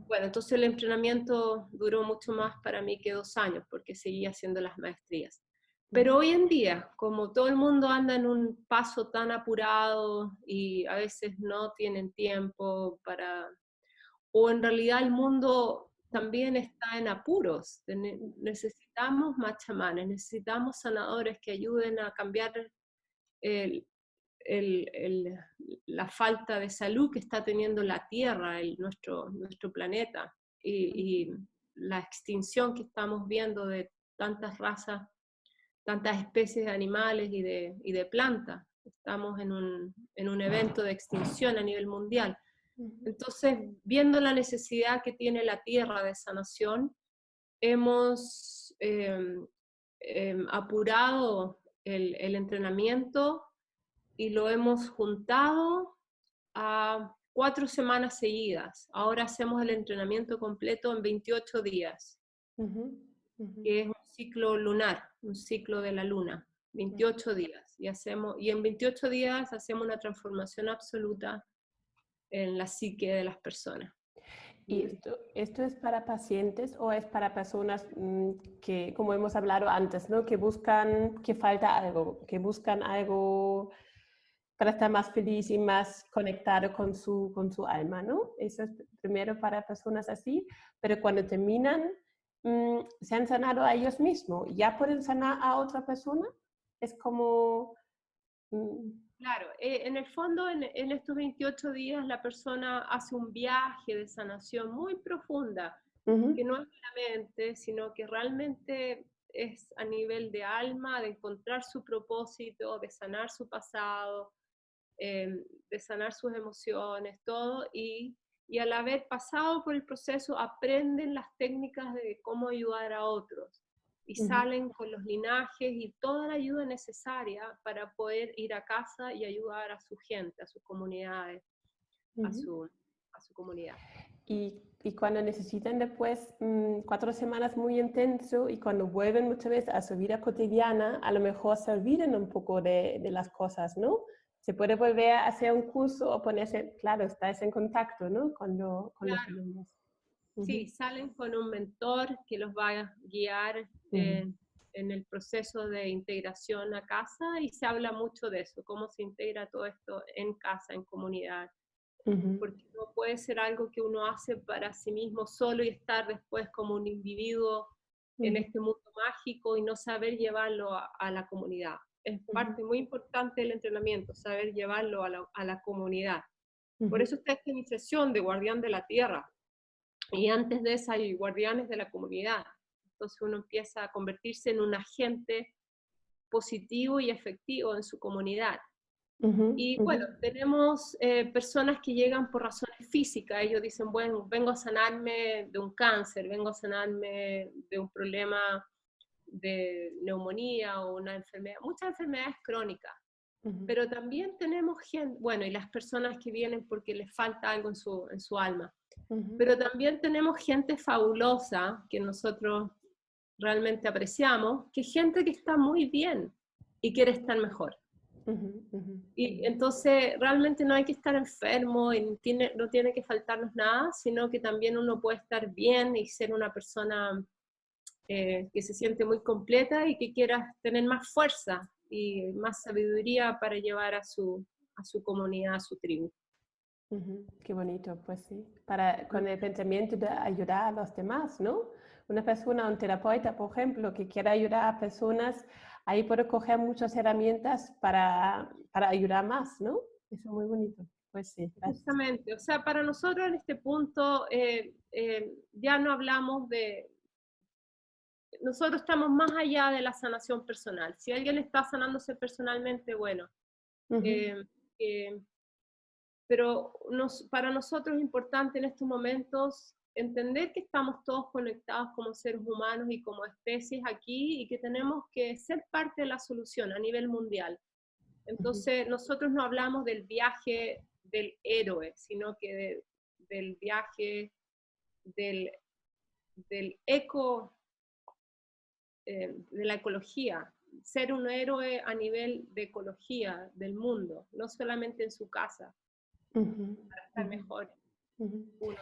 C: Bueno, entonces el entrenamiento duró mucho más para mí que 2 años, porque seguía haciendo las maestrías. Pero hoy en día, como todo el mundo anda en un paso tan apurado y a veces no tienen tiempo para... O en realidad el mundo también está en apuros. Necesitamos más chamanes, necesitamos sanadores que ayuden a cambiar la falta de salud que está teniendo la Tierra, nuestro planeta, y la extinción que estamos viendo de tantas razas, tantas especies de animales y de plantas. Estamos en un evento de extinción a nivel mundial. Entonces, viendo la necesidad que tiene la Tierra de sanación, hemos apurado el entrenamiento y lo hemos juntado a 4 semanas seguidas. Ahora hacemos el entrenamiento completo en 28 días, que es un ciclo lunar, un ciclo de la luna, 28 días. Y en 28 días hacemos una transformación absoluta en la psique de las personas.
D: ¿Y esto es para pacientes o es para personas que, como hemos hablado antes, ¿no? que falta algo, que buscan algo para estar más feliz y más conectado con su alma, ¿no? Eso es primero para personas así, pero cuando terminan, se han sanado a ellos mismos, ¿ya pueden sanar a otra persona? Es como...
C: Claro, en el fondo en estos 28 días la persona hace un viaje de sanación muy profunda, que no es la mente, sino que realmente es a nivel de alma, de encontrar su propósito, de sanar su pasado, de sanar sus emociones, todo, y al haber pasado por el proceso aprenden las técnicas de cómo ayudar a otros, y salen con los linajes y toda la ayuda necesaria para poder ir a casa y ayudar a su gente, a sus comunidades, a su comunidad.
D: Y cuando necesitan después 4 semanas muy intenso y cuando vuelven muchas veces a su vida cotidiana, a lo mejor se olvidan un poco de las cosas, ¿no? Se puede volver a hacer un curso o ponerse, claro, estáis en contacto, ¿no? Con los alumnos.
C: Sí, salen con un mentor que los va a guiar en el proceso de integración a casa, y se habla mucho de eso, cómo se integra todo esto en casa, en comunidad. Porque no puede ser algo que uno hace para sí mismo solo y estar después como un individuo en este mundo mágico y no saber llevarlo a la comunidad. Es parte muy importante del entrenamiento, saber llevarlo a la comunidad. Por eso está esta iniciación de guardián de la tierra. Y antes de eso hay guardianes de la comunidad. Entonces uno empieza a convertirse en un agente positivo y efectivo en su comunidad. Y bueno, tenemos personas que llegan por razones físicas. Ellos dicen, bueno, vengo a sanarme de un cáncer, vengo a sanarme de un problema de neumonía o una enfermedad, muchas enfermedades crónicas. Pero también tenemos gente, bueno, y las personas que vienen porque les falta algo en su alma. Pero también tenemos gente fabulosa que nosotros realmente apreciamos, que es gente que está muy bien y quiere estar mejor. Y entonces realmente no hay que estar enfermo y no tiene que faltarnos nada, sino que también uno puede estar bien y ser una persona que se siente muy completa y que quiera tener más fuerza y más sabiduría para llevar a su comunidad, a su tribu.
D: Qué bonito, pues sí. Con el pensamiento de ayudar a los demás, ¿no? Una persona, un terapeuta, por ejemplo, que quiera ayudar a personas, ahí puede coger muchas herramientas para ayudar más, ¿no? Eso es muy bonito. Pues sí, gracias.
C: Justamente, o sea, para nosotros en este punto ya no hablamos de... Nosotros estamos más allá de la sanación personal. Si alguien está sanándose personalmente, bueno. Pero para nosotros es importante en estos momentos entender que estamos todos conectados como seres humanos y como especies aquí, y que tenemos que ser parte de la solución a nivel mundial. Entonces nosotros no hablamos del viaje del héroe, sino que del viaje del eco, de la ecología, ser un héroe a nivel de ecología del mundo, no solamente en su casa, para estar mejor uno.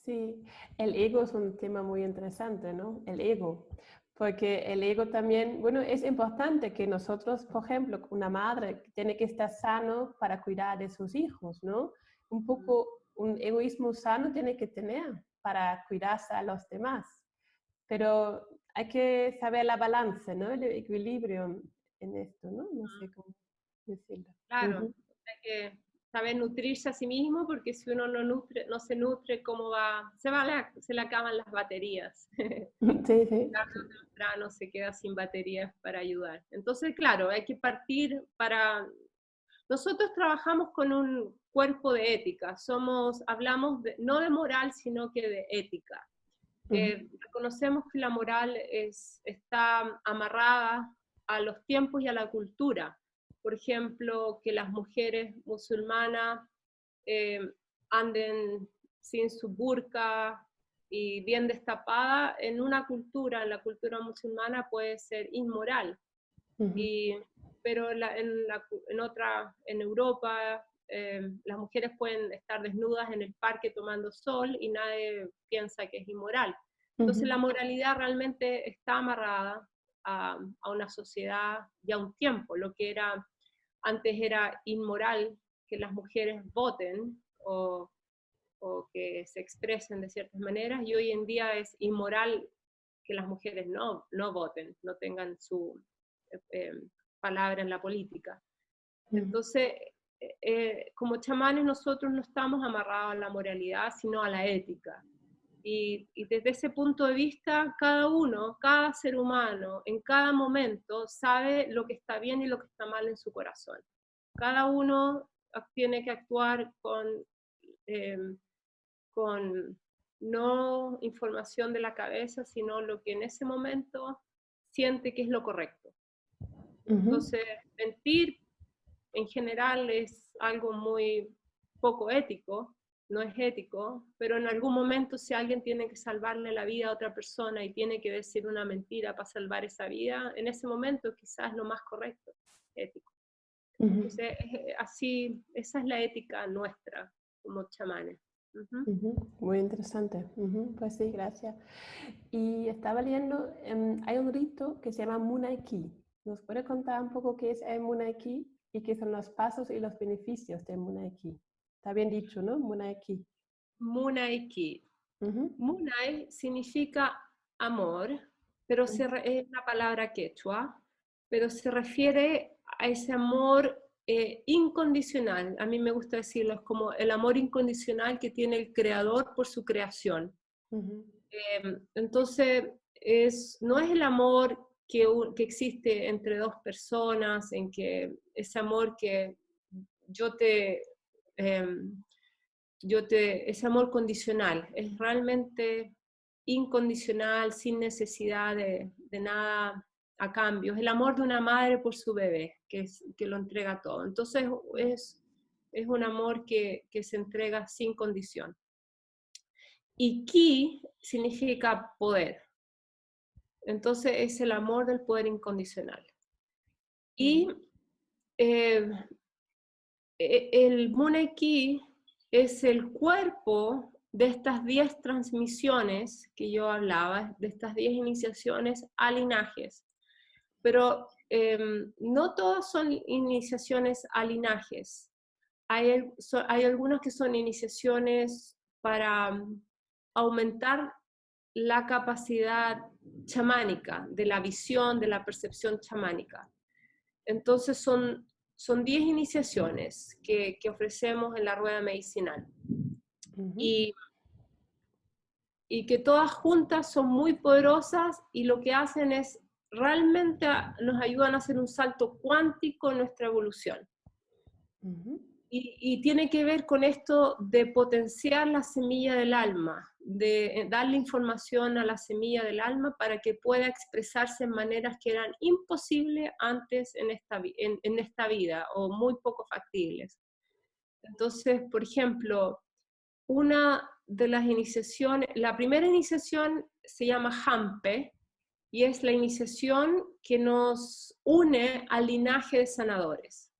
D: Sí, el ego es un tema muy interesante, ¿no? El ego. Porque el ego también, bueno, es importante que nosotros, por ejemplo, una madre tiene que estar sano para cuidar de sus hijos, ¿no? Un poco un egoísmo sano tiene que tener para cuidarse a los demás. Pero hay que saber la balance, ¿no? El equilibrio en esto, ¿no? No sé cómo decirlo.
C: Claro, hay que saber nutrirse a sí mismo, porque si uno no se nutre, ¿cómo va? Se le acaban las baterías.
D: Sí, sí.
C: Tarde o temprano se queda sin baterías para ayudar. Entonces, claro, hay que partir para... Nosotros trabajamos con un cuerpo de ética, hablamos no de moral, sino que de ética. Reconocemos que la moral está amarrada a los tiempos y a la cultura. Por ejemplo, que las mujeres musulmanas anden sin su burka y bien destapada, en una cultura, en la cultura musulmana, puede ser inmoral. Pero en Europa, las mujeres pueden estar desnudas en el parque tomando sol y nadie piensa que es inmoral. Entonces la moralidad realmente está amarrada a una sociedad y a un tiempo. Lo que antes era inmoral que las mujeres voten o que se expresen de ciertas maneras, y hoy en día es inmoral que las mujeres no voten, no tengan su palabra en la política. Entonces, como chamanes nosotros no estamos amarrados a la moralidad, sino a la ética. Y desde ese punto de vista, cada uno, cada ser humano, en cada momento, sabe lo que está bien y lo que está mal en su corazón. Cada uno tiene que actuar con no información de la cabeza, sino lo que en ese momento siente que es lo correcto. Entonces, mentir en general es algo muy poco ético, no es ético, pero en algún momento si alguien tiene que salvarle la vida a otra persona y tiene que decir una mentira para salvar esa vida, en ese momento quizás lo más correcto, ético. Entonces, así, esa es la ética nuestra como chamanes.
D: Muy interesante. Pues sí, gracias. Y estaba leyendo, hay un rito que se llama Munaiki. ¿Nos puede contar un poco qué es el Munaiki y qué son los pasos y los beneficios del Munaiki? Está bien dicho, ¿no? Munaiki.
C: Munaiki. Munai significa amor, pero es una palabra quechua, pero se refiere a ese amor incondicional. A mí me gusta decirlo, es como el amor incondicional que tiene el creador por su creación. Entonces, no es el amor que existe entre dos personas, en que ese amor que ese amor condicional, es realmente incondicional, sin necesidad de nada a cambio. Es el amor de una madre por su bebé, que lo entrega todo. Entonces es un amor que se entrega sin condición. Y ki significa poder. Entonces es el amor del poder incondicional. Y el Munaiki es el cuerpo de estas 10 transmisiones que yo hablaba, de estas 10 iniciaciones a linajes. Pero no todas son iniciaciones a linajes. Hay algunas que son iniciaciones para aumentar la capacidad chamánica, de la visión, de la percepción chamánica. Entonces son 10 iniciaciones que ofrecemos en la rueda medicinal. Y que todas juntas son muy poderosas y lo que hacen es realmente nos ayudan a hacer un salto cuántico en nuestra evolución. Y tiene que ver con esto de potenciar la semilla del alma, de darle información a la semilla del alma para que pueda expresarse en maneras que eran imposibles antes en esta vida o muy poco factibles. Entonces, por ejemplo, una de las iniciaciones, la primera iniciación se llama Hampe y es la iniciación que nos une al linaje de sanadores.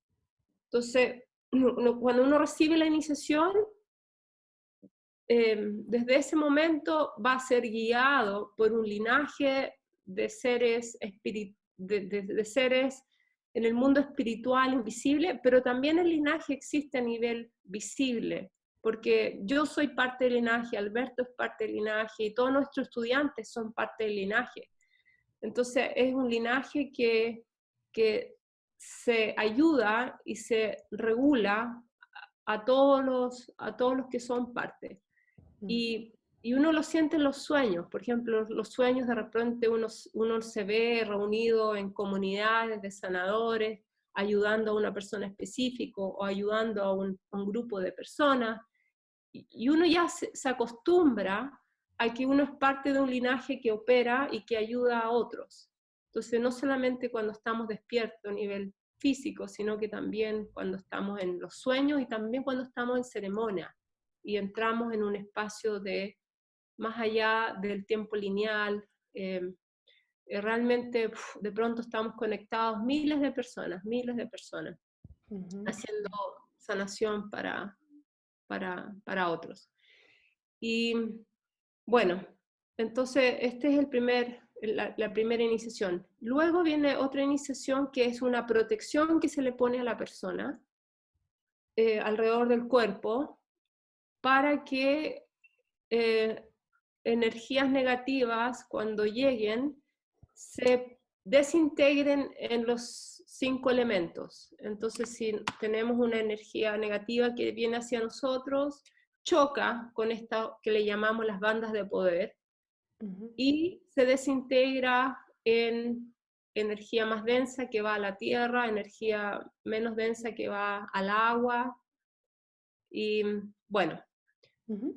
C: Entonces, cuando uno recibe la iniciación, desde ese momento va a ser guiado por un linaje de seres, de seres en el mundo espiritual invisible, pero también el linaje existe a nivel visible, porque yo soy parte del linaje, Alberto es parte del linaje y todos nuestros estudiantes son parte del linaje. Entonces es un linaje que se ayuda y se regula a todos los que son parte. Y uno lo siente en los sueños. Por ejemplo, los sueños de repente uno se ve reunido en comunidades de sanadores, ayudando a una persona específica o ayudando a un grupo de personas. Y uno ya se acostumbra a que uno es parte de un linaje que opera y que ayuda a otros. Entonces, no solamente cuando estamos despiertos a nivel físico, sino que también cuando estamos en los sueños y también cuando estamos en ceremonia y entramos en un espacio de más allá del tiempo lineal. Realmente de pronto estamos conectados miles de personas, haciendo sanación para otros. Y bueno, entonces este es la primera iniciación. Luego viene otra iniciación que es una protección que se le pone a la persona alrededor del cuerpo para que energías negativas cuando lleguen se desintegren en los 5 elementos. Entonces si tenemos una energía negativa que viene hacia nosotros, choca con esta que le llamamos las bandas de poder y se desintegra en energía más densa que va a la tierra, energía menos densa que va al agua, y bueno,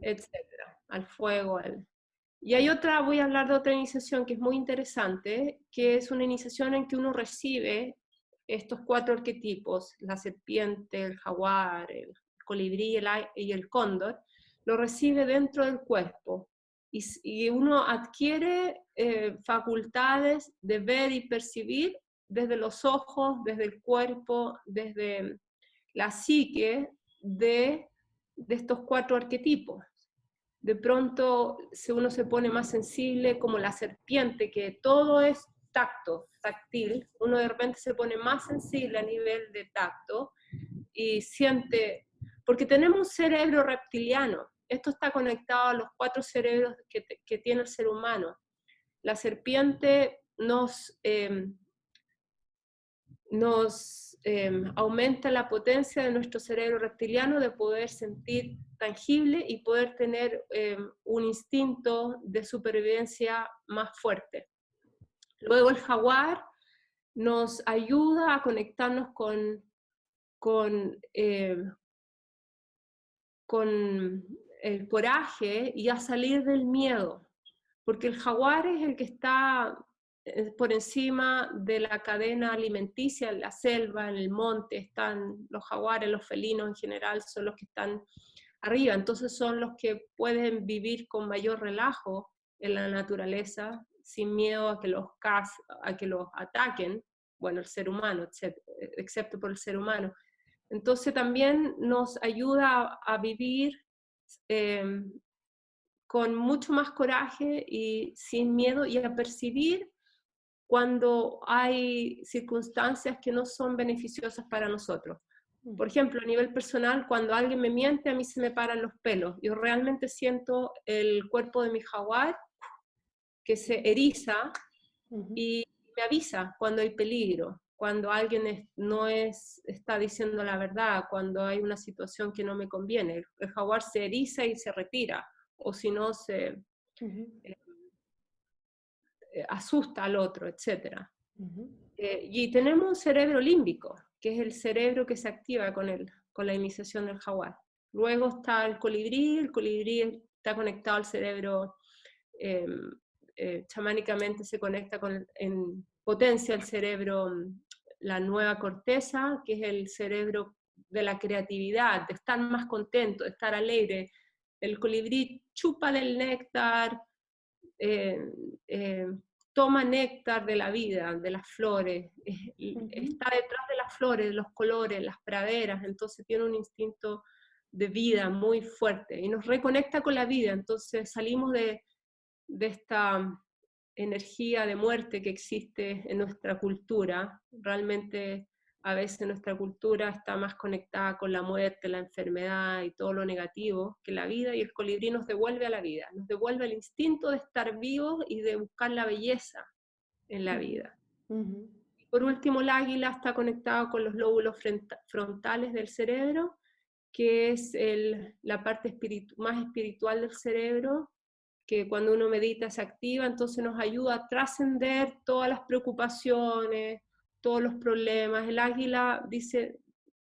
C: etcétera, al fuego. Y hay otra, voy a hablar de otra iniciación que es muy interesante, que es una iniciación en que uno recibe estos 4 arquetipos, la serpiente, el jaguar, el colibrí y el cóndor, lo recibe dentro del cuerpo. Y uno adquiere facultades de ver y percibir desde los ojos, desde el cuerpo, desde la psique de estos 4 arquetipos. De pronto, si uno se pone más sensible, como la serpiente, que todo es táctil, uno de repente se pone más sensible a nivel de tacto y siente, porque tenemos un cerebro reptiliano, esto está conectado a los 4 cerebros que tiene el ser humano. La serpiente nos aumenta la potencia de nuestro cerebro reptiliano de poder sentir tangible y poder tener un instinto de supervivencia más fuerte. Luego el jaguar nos ayuda a conectarnos con el coraje y a salir del miedo, porque el jaguar es el que está por encima de la cadena alimenticia, en la selva, en el monte, están los jaguares, los felinos en general, son los que están arriba, entonces son los que pueden vivir con mayor relajo en la naturaleza, sin miedo a que los ataquen, bueno, el ser humano, excepto por el ser humano. Entonces también nos ayuda a vivir con mucho más coraje y sin miedo, y a percibir cuando hay circunstancias que no son beneficiosas para nosotros. Por ejemplo, a nivel personal, cuando alguien me miente, a mí se me paran los pelos. Yo realmente siento el cuerpo de mi jaguar que se eriza y me avisa cuando hay peligro, cuando alguien no está diciendo la verdad, cuando hay una situación que no me conviene. El jaguar se eriza y se retira, o si no se asusta al otro, etc. Y tenemos un cerebro límbico, que es el cerebro que se activa con la iniciación del jaguar. Luego está el colibrí está conectado al cerebro, chamánicamente se conecta en potencia el cerebro, la nueva corteza, que es el cerebro de la creatividad, de estar más contento, de estar alegre. El colibrí chupa del néctar, toma néctar de la vida, de las flores, está detrás de las flores, de los colores, las praderas, entonces tiene un instinto de vida muy fuerte y nos reconecta con la vida, entonces salimos de esta energía de muerte que existe en nuestra cultura. Realmente a veces nuestra cultura está más conectada con la muerte, la enfermedad y todo lo negativo que la vida, y el colibrí nos devuelve a la vida, nos devuelve el instinto de estar vivos y de buscar la belleza en la vida. Y por último, el águila está conectado con los lóbulos frontales del cerebro, que es la parte más espiritual del cerebro, que cuando uno medita se activa, entonces nos ayuda a trascender todas las preocupaciones, todos los problemas. El águila dice,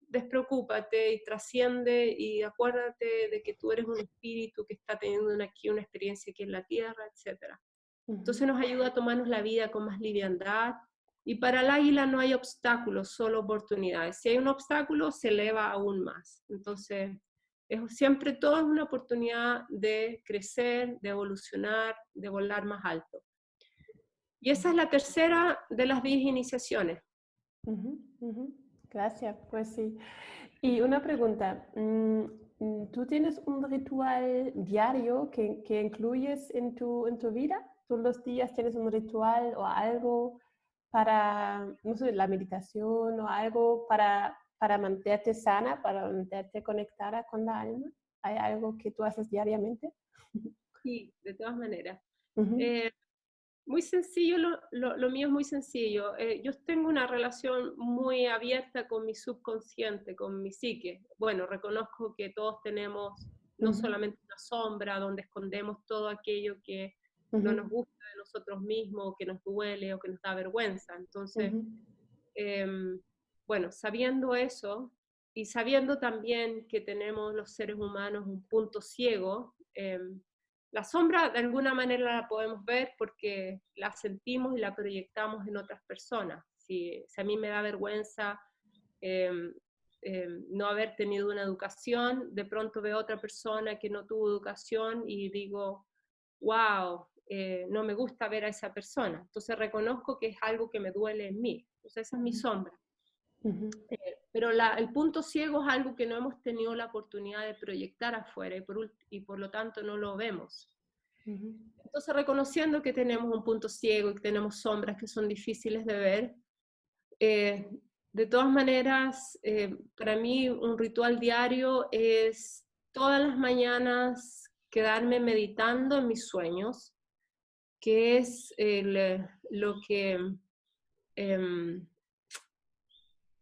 C: despreocúpate y trasciende y acuérdate de que tú eres un espíritu que está teniendo aquí una experiencia aquí en la tierra, etc. Entonces nos ayuda a tomarnos la vida con más liviandad, y para el águila no hay obstáculos, solo oportunidades. Si hay un obstáculo, se eleva aún más. Entonces, siempre todo es una oportunidad de crecer, de evolucionar, de volar más alto. Y esa es la tercera de las 10 iniciaciones.
D: Gracias, pues sí. Y una pregunta, ¿tú tienes un ritual diario que incluyes en tu vida? ¿Todos los días tienes un ritual o algo para, no sé, la meditación o algo para mantenerte sana, para mantenerte conectada con la alma? ¿Hay algo que tú haces diariamente?
C: Sí, de todas maneras. Muy sencillo, lo mío es muy sencillo. Yo tengo una relación muy abierta con mi subconsciente, con mi psique. Bueno, reconozco que todos tenemos no solamente una sombra donde escondemos todo aquello que no nos gusta de nosotros mismos, o que nos duele, o que nos da vergüenza. Entonces, bueno, sabiendo eso, y sabiendo también que tenemos los seres humanos un punto ciego, la sombra de alguna manera la podemos ver porque la sentimos y la proyectamos en otras personas. Si a mí me da vergüenza no haber tenido una educación, de pronto veo a otra persona que no tuvo educación y digo, wow, no me gusta ver a esa persona. Entonces reconozco que es algo que me duele en mí. Entonces esa es mi sombra. Pero el punto ciego es algo que no hemos tenido la oportunidad de proyectar afuera y por lo tanto no lo vemos. Entonces, reconociendo que tenemos un punto ciego y que tenemos sombras que son difíciles de ver, de todas maneras, para mí un ritual diario es todas las mañanas quedarme meditando en mis sueños, que es lo que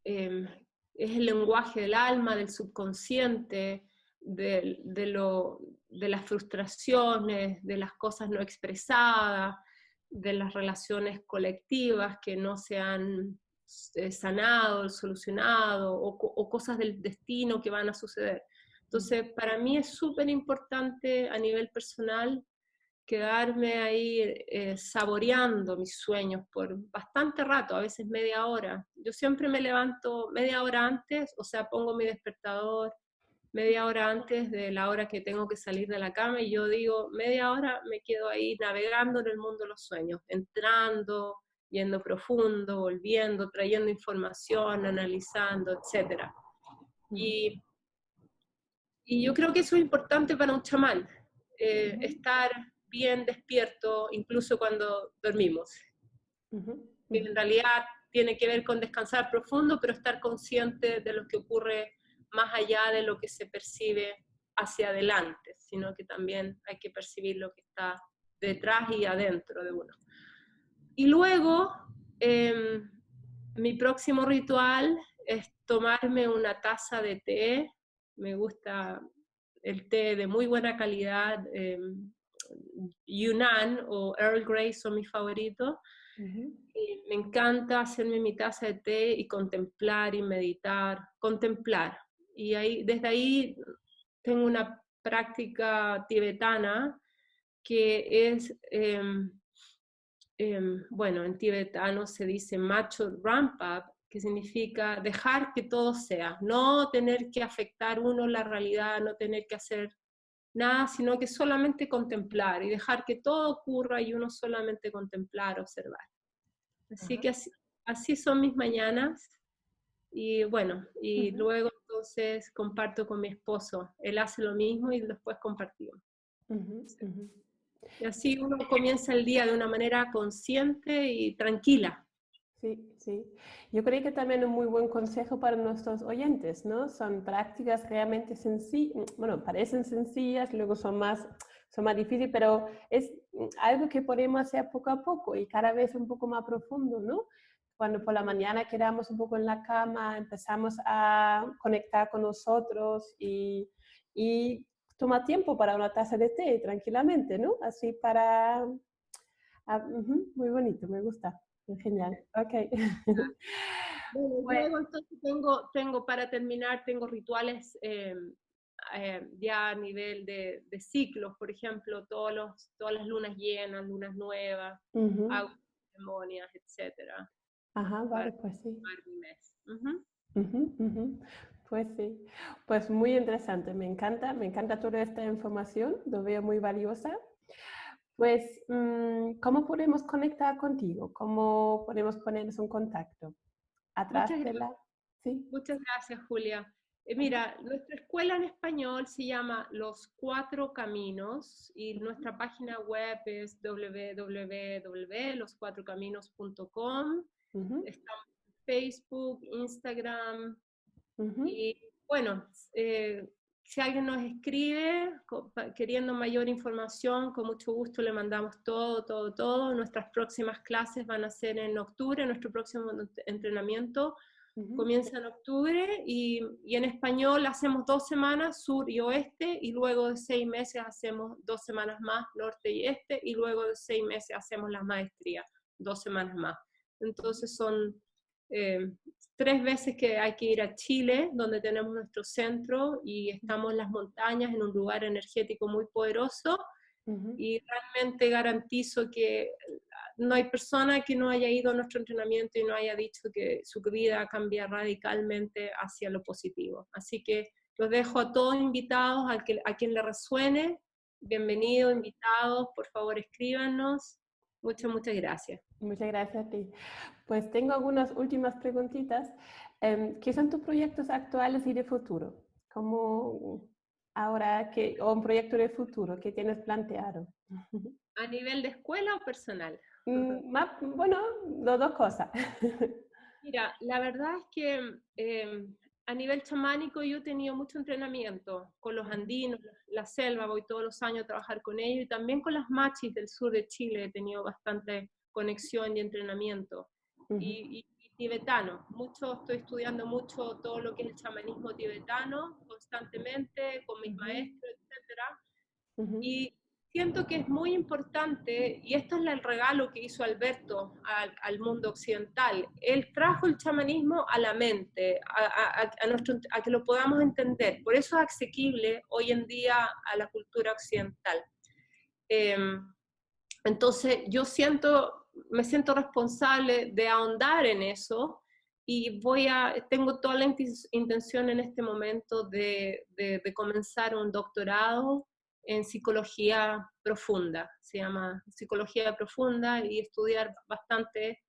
C: es el lenguaje del alma, del subconsciente, de las frustraciones, de las cosas no expresadas, de las relaciones colectivas que no se han sanado, solucionado, o cosas del destino que van a suceder. Entonces, para mí es súper importante a nivel personal quedarme ahí saboreando mis sueños por bastante rato, a veces media hora. Yo siempre me levanto media hora antes, o sea, pongo mi despertador media hora antes de la hora que tengo que salir de la cama, y yo digo, media hora me quedo ahí navegando en el mundo de los sueños, entrando, yendo profundo, volviendo, trayendo información, analizando, etc. Y yo creo que eso es importante para un chamán, estar bien despierto incluso cuando dormimos. Que en realidad tiene que ver con descansar profundo, pero estar consciente de lo que ocurre más allá de lo que se percibe hacia adelante, sino que también hay que percibir lo que está detrás y adentro de uno. Y luego, mi próximo ritual es tomarme una taza de té. Me gusta el té de muy buena calidad, Yunnan o Earl Grey son mis favoritos. Y me encanta hacerme mi taza de té y contemplar y meditar, contemplar. Y desde ahí tengo una práctica tibetana que es, bueno, en tibetano se dice macho rampap, que significa dejar que todo sea, no tener que afectar uno la realidad, no tener que hacer nada, sino que solamente contemplar y dejar que todo ocurra y uno solamente contemplar, observar. Así que así son mis mañanas, y bueno, y luego entonces comparto con mi esposo, él hace lo mismo y después compartimos. Y así uno comienza el día de una manera consciente y tranquila.
D: Sí, sí. Yo creo que también un muy buen consejo para nuestros oyentes, ¿no? Son prácticas realmente sencillas, bueno, parecen sencillas, luego son más difíciles, pero es algo que podemos hacer poco a poco y cada vez un poco más profundo, ¿no? Cuando por la mañana quedamos un poco en la cama, empezamos a conectar con nosotros y toma tiempo para una taza de té tranquilamente, ¿no? Así para... muy bonito, me gusta. Genial, ok.
C: Bueno, luego entonces tengo para terminar, tengo rituales ya a nivel de ciclos, por ejemplo, todas las lunas llenas, lunas nuevas, hago ceremonias, etc.
D: Vale, pues sí.
C: Para mi mes.
D: Pues sí, pues muy interesante, me encanta toda esta información, lo veo muy valiosa. Pues, ¿cómo podemos conectar contigo? ¿Cómo podemos ponernos en contacto? ¿A través de la...? ¿Sí?
C: Muchas gracias, Julia. Mira, nuestra escuela en español se llama Los Cuatro Caminos y nuestra página web es www.loscuatrocaminos.com. Estamos en Facebook, Instagram y bueno, si alguien nos escribe queriendo mayor información, con mucho gusto le mandamos todo. Nuestras próximas clases van a ser en octubre, nuestro próximo entrenamiento Comienza en octubre y en español hacemos 2 semanas, sur y oeste, y luego de 6 meses hacemos 2 semanas más, norte y este, y luego de 6 meses hacemos la maestría, 2 semanas más. Entonces son 3 veces que hay que ir a Chile, donde tenemos nuestro centro, y estamos en las montañas, en un lugar energético muy poderoso, y realmente garantizo que no hay persona que no haya ido a nuestro entrenamiento y no haya dicho que su vida cambia radicalmente hacia lo positivo. Así que los dejo a todos invitados, a quien le resuene, bienvenidos, invitados, por favor escríbanos. Muchas gracias.
D: Muchas gracias a ti. Pues tengo algunas últimas preguntitas. ¿Qué son tus proyectos actuales y de futuro? ¿Cómo ahora o un proyecto de futuro que tienes planteado?
C: ¿A nivel de escuela o personal?
D: Bueno, las dos cosas.
C: Mira, la verdad es que a nivel chamánico yo he tenido mucho entrenamiento con los andinos, la selva, voy todos los años a trabajar con ellos, y también con las machis del sur de Chile he tenido bastante conexión y entrenamiento. Y tibetano, estoy estudiando mucho todo lo que es el chamanismo tibetano constantemente, con mis maestros, etc. Y siento que es muy importante, y esto es el regalo que hizo Alberto al mundo occidental. Él trajo el chamanismo a la mente, a que lo podamos entender. Por eso es asequible hoy en día a la cultura occidental. Entonces me siento responsable de ahondar en eso, y tengo toda la intención en este momento de comenzar un doctorado en psicología profunda, se llama psicología profunda, y estudiar bastante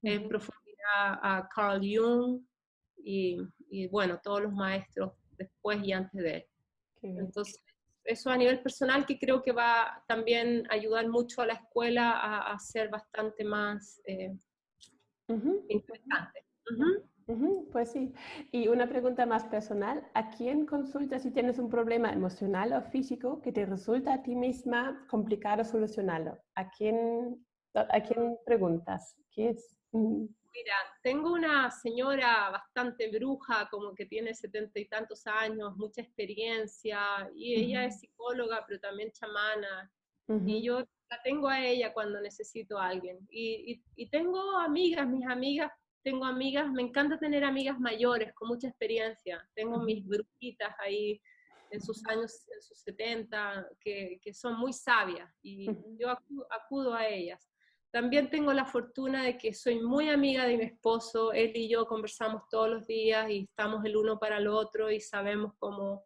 C: en profundidad a Carl Jung y bueno, todos los maestros después y antes de él. Entonces, eso a nivel personal, que creo que va también a ayudar mucho a la escuela a ser bastante más interesante.
D: Pues sí. Y una pregunta más personal. ¿A quién consultas si tienes un problema emocional o físico que te resulta a ti misma complicado solucionarlo? ¿A quién preguntas? ¿Qué es?
C: Mira, tengo una señora bastante bruja, como que tiene 70 y tantos años, mucha experiencia, y ella es psicóloga, pero también chamana, y yo la tengo a ella cuando necesito a alguien. Y tengo amigas, me encanta tener amigas mayores, con mucha experiencia. Tengo mis brujitas ahí en sus años, en sus 70, que son muy sabias, y yo acudo a ellas. También tengo la fortuna de que soy muy amiga de mi esposo, él y yo conversamos todos los días y estamos el uno para el otro y sabemos cómo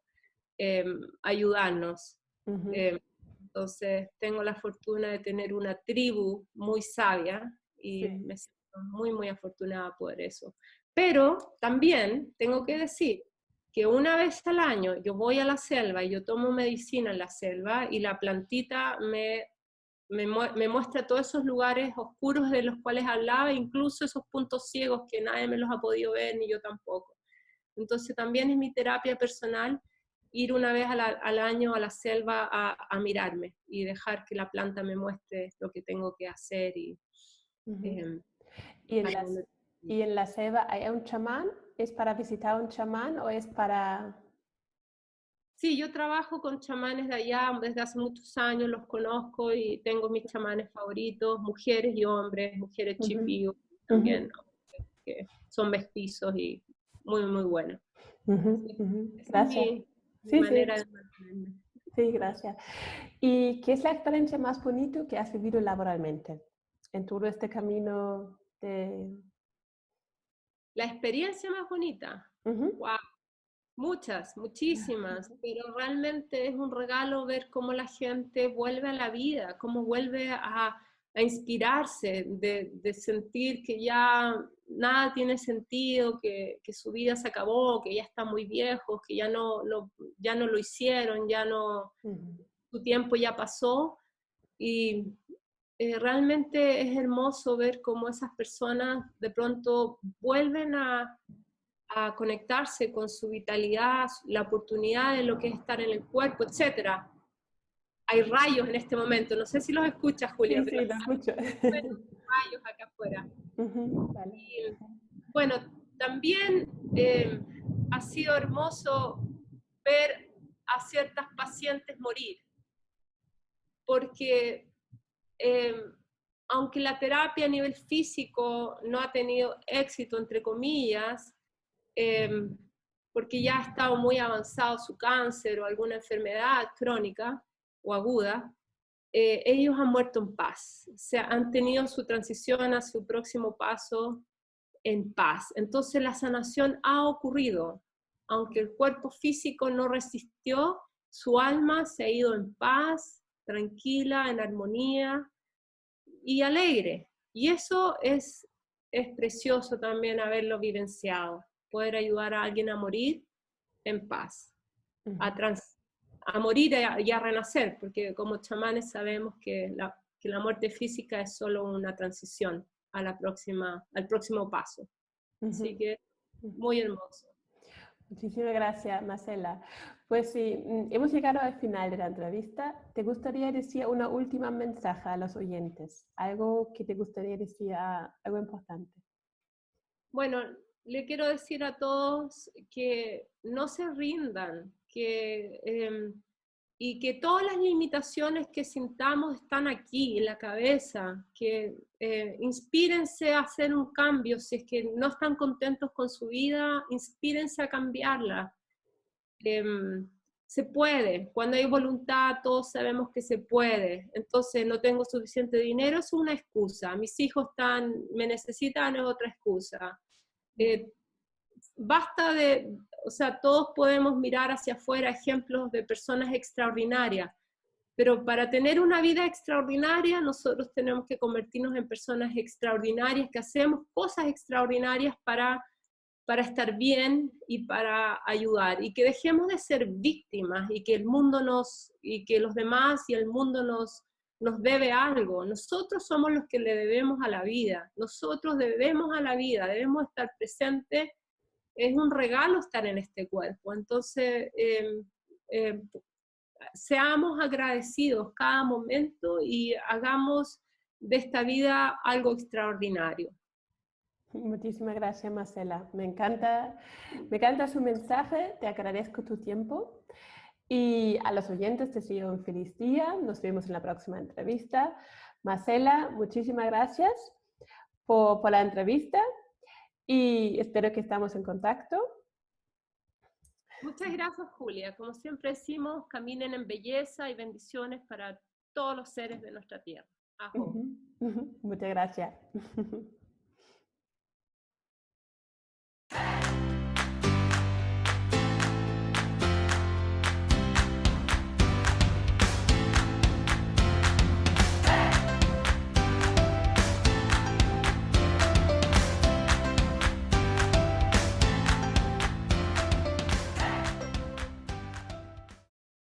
C: ayudarnos. Entonces tengo la fortuna de tener una tribu muy sabia y me siento muy afortunada por eso. Pero también tengo que decir que una vez al año yo voy a la selva y yo tomo medicina en la selva, y la plantita me muestra todos esos lugares oscuros de los cuales hablaba, incluso esos puntos ciegos que nadie me los ha podido ver, ni yo tampoco. Entonces también es mi terapia personal ir una vez al año a la selva a mirarme y dejar que la planta me muestre lo que tengo que hacer. ¿Y
D: en la selva hay un chamán? ¿Es para visitar a un chamán o es para...?
C: Sí, yo trabajo con chamanes de allá desde hace muchos años, los conozco y tengo mis chamanes favoritos, mujeres y hombres, mujeres chipíos también, que son mestizos y muy buenos.
D: Gracias.
C: Mi manera de mantenerme.
D: Sí, gracias. ¿Y qué es la experiencia más bonita que has vivido laboralmente en todo este camino de...?
C: La experiencia más bonita, wow. Muchísimas, pero realmente es un regalo ver cómo la gente vuelve a la vida, cómo vuelve a inspirarse, de sentir que ya nada tiene sentido, que su vida se acabó, que ya están muy viejos, que ya no lo hicieron, su tiempo ya pasó, y realmente es hermoso ver cómo esas personas de pronto vuelven a conectarse con su vitalidad, la oportunidad de lo que es estar en el cuerpo, etc. Hay rayos en este momento, no sé si los escuchas, Julia,
D: pero
C: lo escucho. Hay rayos acá afuera.
D: Vale.
C: Y, bueno, también ha sido hermoso ver a ciertas pacientes morir, porque aunque la terapia a nivel físico no ha tenido éxito, entre comillas, porque ya ha estado muy avanzado su cáncer o alguna enfermedad crónica o aguda, ellos han muerto en paz, o sea, han tenido su transición a su próximo paso en paz. Entonces la sanación ha ocurrido, aunque el cuerpo físico no resistió, su alma se ha ido en paz, tranquila, en armonía y alegre. Y eso es precioso también haberlo vivenciado, poder ayudar a alguien a morir en paz, a morir y a renacer, porque como chamanes sabemos que la muerte física es solo una transición a al próximo paso. Así que muy hermoso.
D: Muchísimas gracias, Marcela. Pues sí, hemos llegado al final de la entrevista. ¿Te gustaría decir una última mensaje a los oyentes? ¿Algo que te gustaría decir, algo importante?
C: Bueno, le quiero decir a todos que no se rindan, y que todas las limitaciones que sintamos están aquí, en la cabeza, que inspírense a hacer un cambio, si es que no están contentos con su vida, inspírense a cambiarla. Se puede, cuando hay voluntad todos sabemos que se puede. Entonces no tengo suficiente dinero, es una excusa, mis hijos me necesitan, es otra excusa. Basta de, o sea, todos podemos mirar hacia afuera ejemplos de personas extraordinarias, pero para tener una vida extraordinaria nosotros tenemos que convertirnos en personas extraordinarias, que hacemos cosas extraordinarias para estar bien y para ayudar, y que dejemos de ser víctimas y que el mundo y que los demás y el mundo nos debe algo. Nosotros somos los que le debemos a la vida, nosotros debemos a la vida, debemos estar presentes. Es un regalo estar en este cuerpo, entonces seamos agradecidos cada momento y hagamos de esta vida algo extraordinario.
D: Muchísimas gracias, Marcela. Me encanta su mensaje, te agradezco tu tiempo y a los oyentes te deseo un feliz día. Nos vemos en la próxima entrevista. Marcela, muchísimas gracias por la entrevista. Y espero que estamos en contacto.
C: Muchas gracias, Julia. Como siempre decimos, caminen en belleza y bendiciones para todos los seres de nuestra tierra. Ajo.
D: Muchas gracias.